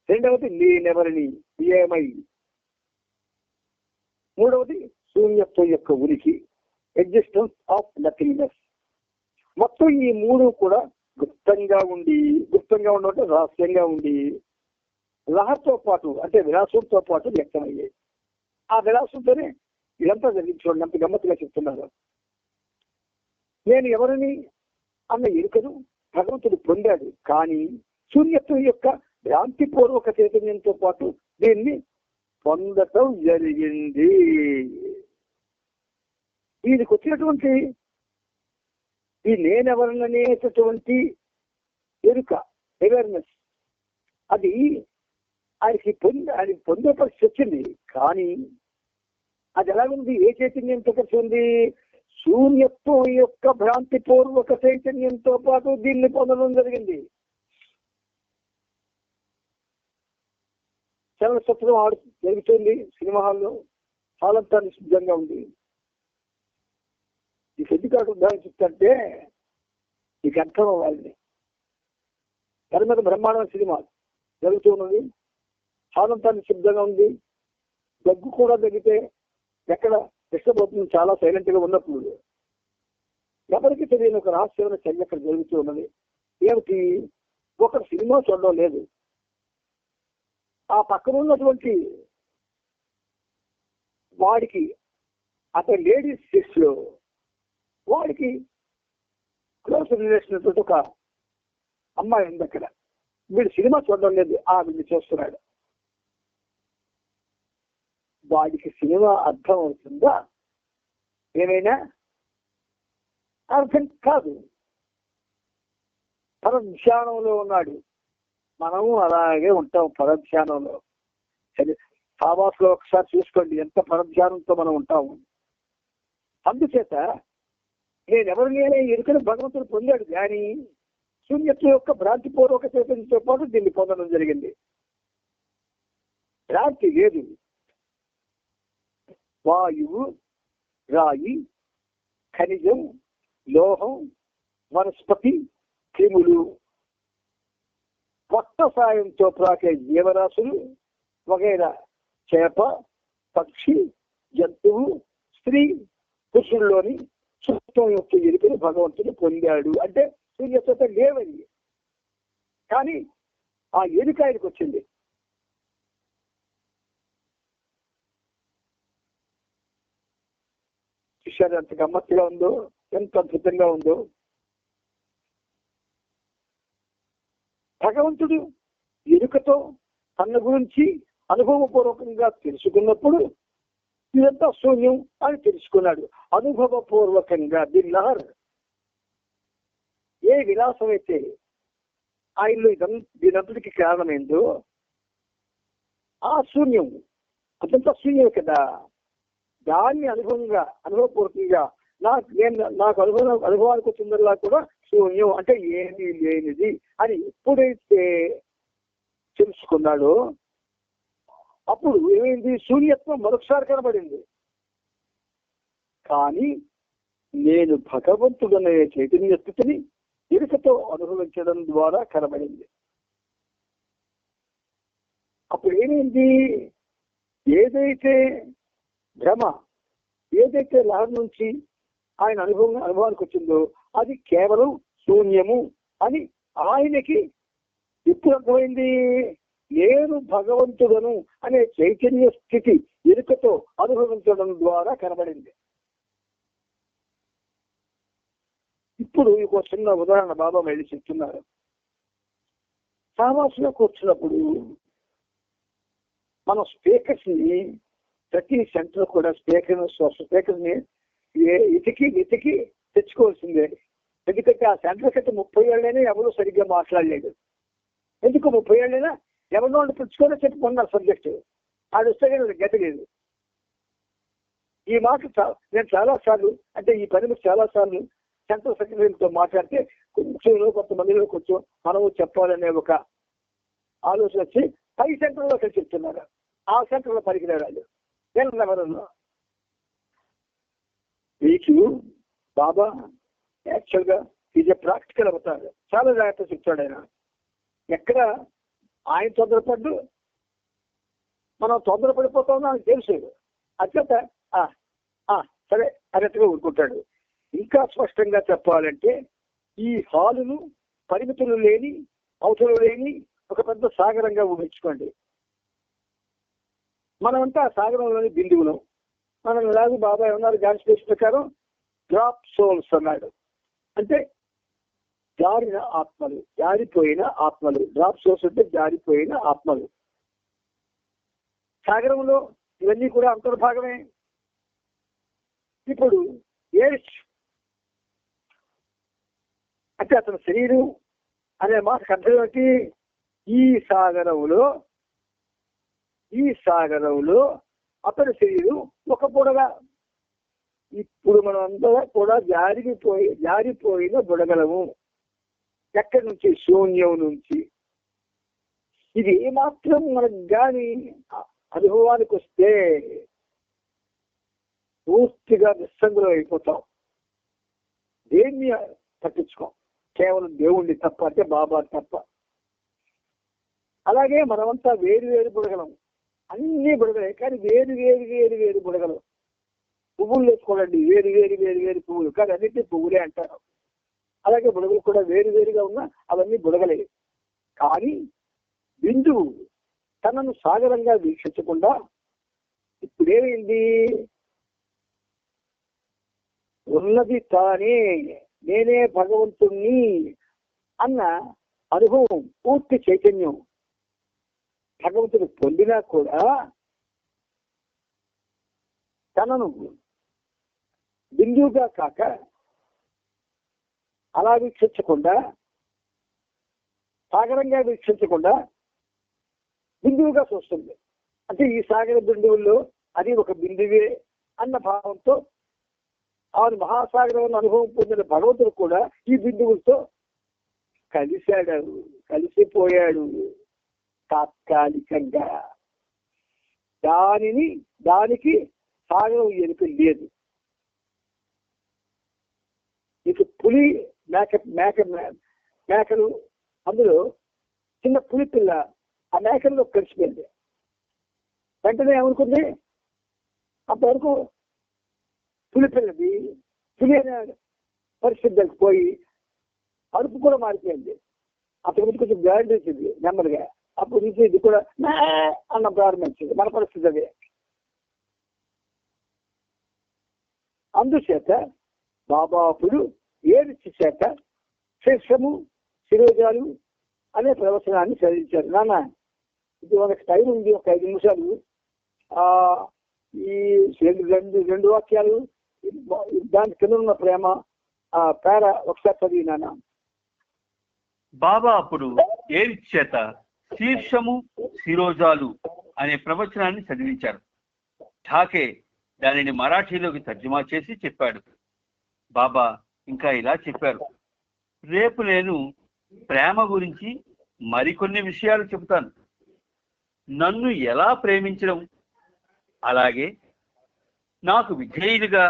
రెండవది నేనెవరిని, ఏమై, మూడవది శూన్యత్వం యొక్క ఉనికి, ఎగ్జిస్టెన్స్ ఆఫ్ నథింగ్నెస్. మొత్తం ఈ 3 కూడా గుప్తంగా ఉండటం, రహస్యంగా ఉండి లహర్తో పాటు అంటే విలాసంతో పాటు వ్యక్తమయ్యాయి. ఆ విలాసంతోనే ఇదంతా జరిగింది. చూడండి అంత గమ్మత్తుగా చెప్తున్నారు. నేను ఎవరిని అన్న ఎరుకను భగవంతుడు పొందాడు, కానీ శూన్యత్వం యొక్క భ్రాంతిపూర్వక చైతన్యంతో పాటు దీన్ని పొందటం జరిగింది. దీనికి వచ్చినటువంటి ఈ నేనెవరనేటటువంటి ఎరుక, అవేర్నెస్, అది ఆయనకి పొందే పరిస్థితి వచ్చింది. కానీ అది ఎలాగుంది, ఏ చైతన్యంతో కలిసి ఉంది? శూన్యత్వం యొక్క భ్రాంతిపూర్వక చైతన్యంతో పాటు దీన్ని పొందడం జరిగింది. చలనచిత్రం జరుగుతుంది సినిమా హాల్లో, హాల్ అంతా నిశ్శబ్దంగా ఉంది. నీకు ఎందుకు ఉదాహరణ చెప్తాంటే నీకు అర్థం అవ్వాలి. తెర మీద బ్రహ్మాండమైన సినిమా జరుగుతూ ఉన్నది, హాల్ అంతా నిశ్శబ్దంగా ఉంది. దగ్గు కూడా తగ్గితే ఎక్కడ డిస్టర్బ్ అవుతుంది, చాలా సైలెంట్ గా ఉన్నప్పుడు ఎవరికి తెలియని ఒక రహస్యమైన చర్య అక్కడ జరుగుతూ ఉన్నది. ఏమిటి? ఒకరు సినిమా చూడడం లేదు, ఆ పక్కన ఉన్నటువంటి వాడికి అతని లేడీస్ సెక్స్ లో వాడికి క్లోజ్ రిలేషన్ తోటి ఒక అమ్మాయి ఉంది అక్కడ. వీడు సినిమా చూడడం లేదు, వీడిని చూస్తున్నాడు. వాడికి సినిమా అర్థం అవుతుందా? ఏమైనా అర్థం కాదు. పరధ్యానంలో ఉన్నాడు. మనము అలాగే ఉంటాం పరధ్యానంలో. సరే, సావాసులో ఒకసారి చూసుకోండి ఎంత పరధ్యానంతో మనం ఉంటాము. అందుచేత నేనెవరు నేనే ఎరుకని భగవంతుడు పొందాడు, కానీ శూన్యత్వం యొక్క భ్రాంతిపూర్వక చైతన్యంతో పాటు దీన్ని పొందడం జరిగింది. భ్రాంతి లేదు. వాయువు, రాయి, ఖనిజం, లోహం, వనస్పతి, క్రిములు, వక్త సాయంతో ప్రాకే జీవరాశులు వగైరా, చేప, పక్షి, జంతువు, స్త్రీ, పురుషుల్లోని సూక్ష్మం యొక్క ఎరుకను భగవంతుడు పొందాడు. అంటే సూర్యత్వత లేవని, కానీ ఆ ఎరుక ఆయనకు వచ్చింది. చూశారు ఎంత గమ్మత్తుగా ఉందో, ఎంత అద్భుతంగా ఉందో. భగవంతుడు ఎరుకతో తన గురించి అనుభవపూర్వకంగా తెలుసుకున్నప్పుడు ఇదంతా శూన్యం అని తెలుసుకున్నాడు. అనుభవపూర్వకంగా దీనిలహర్ ఏ విలాసం అయితే ఆయనలో దీనంతటికి కారణమైందో ఆ శూన్యం అదంతా శూన్యం కదా. దాన్ని అనుభవపూర్వకంగా నాకు అనుభవానికి వచ్చిందల్లా కూడా శూన్యం అంటే ఏమీ లేనిది అని ఎప్పుడైతే తెలుసుకున్నాడో అప్పుడు ఏమైంది? శూన్యత్వం మరొకసారి కనబడింది. కానీ నేను భగవంతుడనే చైతన్య స్థితిని ఎరుకతో అనుభవించడం ద్వారా కనబడింది. అప్పుడు ఏమైంది? ఏదైతే భ్రమ, ఏదైతే లహరి నుంచి ఆయన అనుభవానికి వచ్చిందో అది కేవలం శూన్యము అని ఆయనకి ఇప్పుడు అర్థమైంది. నేను భగవంతుడను అనే చైతన్య స్థితి ఎరుకతో అనుభవించడం ద్వారా కనబడింది. ఇప్పుడు ఇంకో చిన్న ఉదాహరణ బాబా మళ్ళీ చెప్తున్నారు. సావాసులో కూర్చున్నప్పుడు మనం స్పీకర్స్ ని ప్రతి సెంటర్ కూడా స్పీకర్స్ ని వెతికి తెచ్చుకోవాల్సిందే. ఎందుకంటే ఆ సెంటర్ కంటే 30 ఏళ్ళైనా ఎవరు సరిగ్గా మాట్లాడలేదు. ఎందుకు 30 ఏళ్ళైనా ఎవరినో తెచ్చుకొని చెప్పుకున్నారు సబ్జెక్టు. అది వస్తే గతలేదు. ఈ మాట నేను చాలాసార్లు, అంటే ఈ పని చాలాసార్లు సెంట్రల్ సెక్రటరీతో మాట్లాడితే కొంతమందిలో కొంచెం మనము చెప్పాలనే ఒక ఆలోచన వచ్చి పై సెంటర్లో కలిసి చెప్తున్నారు. ఆ సెంటర్లో పనికిరాడు. ఎవరన్నా మీకు బాబా యాక్చువల్గా ఇది ప్రాక్టికల్ అవుతాడు. చాలా జాగ్రత్త చెప్తాడు ఆయన. ఎక్కడ ఆయన తొందరపడ్డు మనం తొందరపడిపోతామో ఆయనకు తెలుసు. అత్యంత సరే అన్నట్టుగా ఊరుకుంటాడు. ఇంకా స్పష్టంగా చెప్పాలంటే ఈ హాలును పరిమితులు లేని, అవసరం లేని ఒక పెద్ద సాగరంగా ఊహించుకోండి. మనమంతా సాగరంలోని బిందువులు. మనం ఎలాగో బాబాయ్ ఉన్నారు గాడ్ స్పేస్ ప్రకారం డ్రాప్ సోల్స్ అన్నాడు. అంటే జారిన ఆత్మలు, జారిపోయిన ఆత్మలు. డ్రాప్ సోల్స్ అంటే జారిపోయిన ఆత్మలు. సాగరంలో ఇవన్నీ కూడా అంతర్భాగమే. ఇప్పుడు ఏడ్స్ అంటే అతని శరీరం అనే మాటకు అర్థం ఏంటి? ఈ సాగరంలో అతని శరీరం ఒక బుడగ. ఇప్పుడు మనం అందరూ కూడా జారిపోయిన బుడగలము. ఎక్కడి నుంచి? శూన్యం నుంచి. ఇది ఏమాత్రం మనకు కానీ అనుభవానికి వస్తే పూర్తిగా నిస్సంగులం అయిపోతాం. దేన్ని పట్టించుకోం, కేవలం దేవుణ్ణి తప్ప, అంటే బాబా తప్ప. అలాగే మనమంతా వేరు వేరు బుడగలం, అన్ని బుడగలే, కానీ వేరు వేరు వేరు వేరు బుడగలు. పువ్వులు వేసుకోవాలండి, వేరు వేరు వేరు వేరు పువ్వులు, కానీ అన్నింటినీ పువ్వులే అంటారు. అలాగే బుడగలు కూడా వేరు వేరుగా ఉన్నా అవన్నీ బుడగలే. కానీ బిందువు తనను సాగరంగా వీక్షించకుండా ఇప్పుడేమైంది, ఉన్నది తానే, నేనే భగవంతుణ్ణి అన్న అనుభవం, పూర్తి చైతన్యం భగవంతుడు పొందినా కూడా తనను బిందువుగా కాక అలా వీక్షించకుండా, సాగరంగా వీక్షించకుండా బిందువుగా చూస్తుంది. అంటే ఈ సాగర బిందువుల్లో అది ఒక బిందువే అన్న భావంతో ఆమె మహాసాగరం అనుభవం పొందిన భగవంతుడు కూడా ఈ బిందువులతో కలిసిపోయాడు తాత్కాలికంగా. దానికి సాగరం ఎరుక లేదు. ఇక పులి మేకలు, అందులో చిన్న పులి పిల్ల ఆ మేకల్లో కలిసిపోయింది. వెంటనే ఏమనుకుంది, అంతవరకు పులి పిల్లది పులి అనే పరిస్థితులకు పోయి అరుపు కూడా మారిపోయింది. అంతకుముందు కొంచెం గ్యారెంటీ వచ్చింది నెమ్మదిగా, అప్పుడు నుంచి ఇది కూడా అన్న ప్రారంభించింది. మన పరిస్థితి అదే. అందుచేత బాబా అప్పుడు ఏడిచి చేత శీర్షము శిరోజాలు అనే ప్రవచనాన్ని చదివించారు. నాన్న ఇది మనకి టైం ఉంది, ఒక 5 నిమిషాలు. ఈ రెండు వాక్యాలు, దాని కింద ఉన్న ప్రేమ పేర ఒకసారి చదివి నాన్న. బాబా అప్పుడు ఏడిచి చేత శీర్షము శిరోజాలు అనే ప్రవచనాన్ని చదివించారు. ఠాకే దానిని మరాఠీలోకి తర్జుమా చేసి చెప్పాడు. బాబా ఇంకా ఇలా చెప్పారు, రేపు నేను ప్రేమ గురించి మరికొన్ని విషయాలు చెబుతాను. నన్ను ఎలా ప్రేమించడం, అలాగే నాకు విధేయులుగా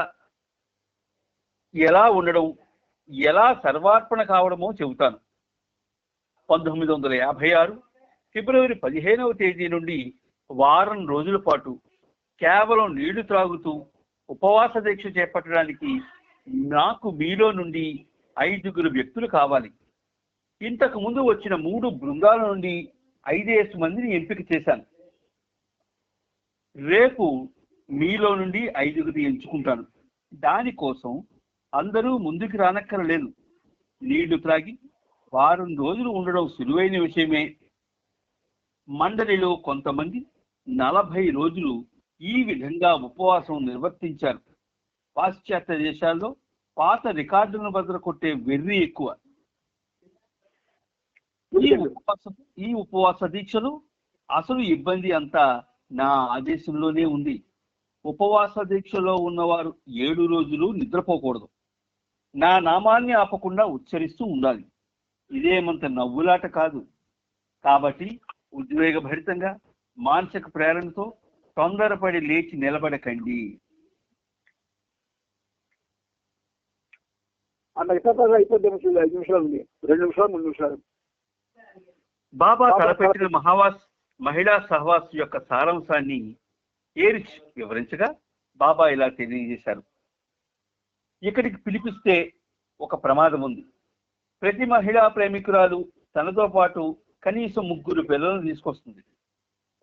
ఎలా ఉండడం, ఎలా సర్వార్పణ కావడమో చెబుతాను. 1956 ఫిబ్రవరి 15వ తేదీ నుండి వారం రోజుల పాటు కేవలం నీళ్లు త్రాగుతూ ఉపవాస దీక్ష చేపట్టడానికి నాకు మీలో నుండి 5 వ్యక్తులు కావాలి. ఇంతకు ముందు వచ్చిన 3 బృందాల నుండి 5 మందిని ఎంపిక చేశాను. రేపు మీలో నుండి 5 ఎంచుకుంటాను. దానికోసం అందరూ ముందుకు రానక్కరలేదు. నీళ్లు త్రాగి వారం రోజులు ఉండడం సులువైన విషయమే. మండలిలో కొంతమంది 40 రోజులు ఈ విధంగా ఉపవాసం నిర్వర్తించారు. పాశ్చాత్య దేశాల్లో పాత రికార్డులను బదులు కొట్టే వెర్రి ఎక్కువ. ఈ ఉపవాస దీక్షలు అసలు ఇబ్బంది అంతా నా ఆదేశంలోనే ఉంది. ఉపవాస దీక్షలో ఉన్నవారు 7 రోజులు నిద్రపోకూడదు. నా నామాన్ని ఆపకుండా ఉచ్చరిస్తూ ఉండాలి. ఇదేమంత నవ్వులాట కాదు. కాబట్టి ఉద్వేగభరితంగా మానసిక ప్రేరణతో తొందరపడి లేచి నిలబడకండి. అయిపోద్ది, 5 నిమిషాలు ఉంది, 2 నిమిషాలు 3 నిమిషాలు. బాబా తలపెట్టిన మహిళా సహవాసు యొక్క సారాంశాన్ని ఏరిచ్ వివరించగా బాబా ఇలా తెలియజేశారు. ఇక్కడికి పిలిపిస్తే ఒక ప్రమాదం ఉంది. ప్రతి మహిళా ప్రేమికురాలు తనతో పాటు కనీసం 3 పిల్లలను తీసుకొస్తుంది.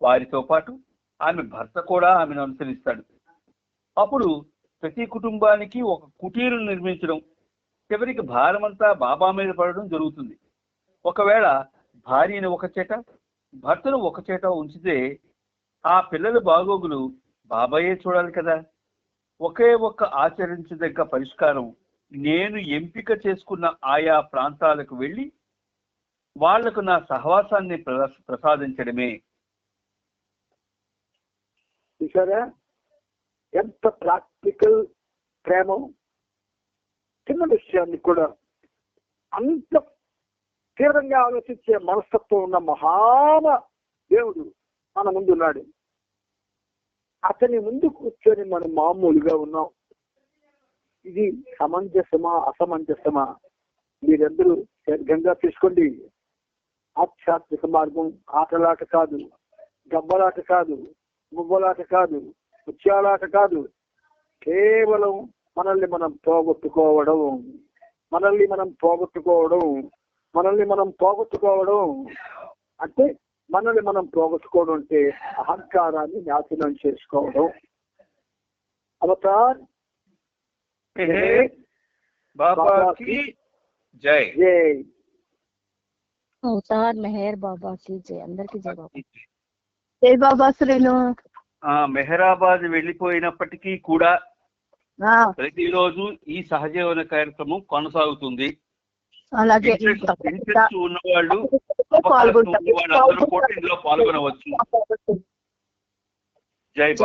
వారితో పాటు ఆమె భర్త కూడా ఆమెను అనుసరిస్తాడు. అప్పుడు ప్రతి కుటుంబానికి ఒక కుటీరం నిర్మించడం, చివరికి భారమంతా బాబా మీద పడడం జరుగుతుంది. ఒకవేళ భార్యను ఒక చేట, భర్తను ఒక చేట ఉంచితే ఆ పిల్లల బాగోగులు బాబాయే చూడాలి కదా. ఒకే ఒక్క ఆచరించదగ్గ పరిష్కారం నేను ఎంపిక చేసుకున్న ఆయా ప్రాంతాలకు వెళ్ళి వాళ్లకు నా సహవాసాన్ని ప్రసాదించడమే. చూసారా ఎంత ప్రాక్టికల్ ప్రేమ, చిన్న విషయాన్ని కూడా అంత తీవ్రంగా ఆలోచించే మనస్తత్వం ఉన్న మహాన దేవుడు మన ముందు ఉన్నాడు. అతని ముందు కూర్చొని మనం మామూలుగా ఉన్నాం. ఇది సమంజసమా అసమంజసమా మీరందరూ దీర్ఘంగా తీసుకోండి. ఆధ్యాత్మిక మార్గం ఆటలాట కాదు, గబ్బలాట కాదు, మువ్వలాట కాదు, ముత్యాలాట కాదు. కేవలం మనల్ని మనం పోగొట్టుకోవడం, మనల్ని మనం పోగొట్టుకోవడం, మనల్ని మనం పోగొట్టుకోవడం అంటే మనల్ని మనం పోగొట్టుకోవడం అంటే అహంకారాన్ని నాశనం చేసుకోవడం. అవతార్ బాబాకి జై. జై. అవతార్ మెహర్ బాబా కి జై. అందరికి జై బాబా. జై బాబా శ్రీను. మెహరాబాద్ వెళ్ళిపోయినప్పటికీ కూడా ఆ, ప్రతిరోజు ఈ సహజీవన కార్యక్రమం కొనసాగుతుంది. అలాగే ఇంట్రెస్ట్ ఉన్నవాళ్ళు, అవకాశం ఉన్నవాళ్ళు అందరూ కూడా ఇందులో పాల్గొనవచ్చు. జై బాబా.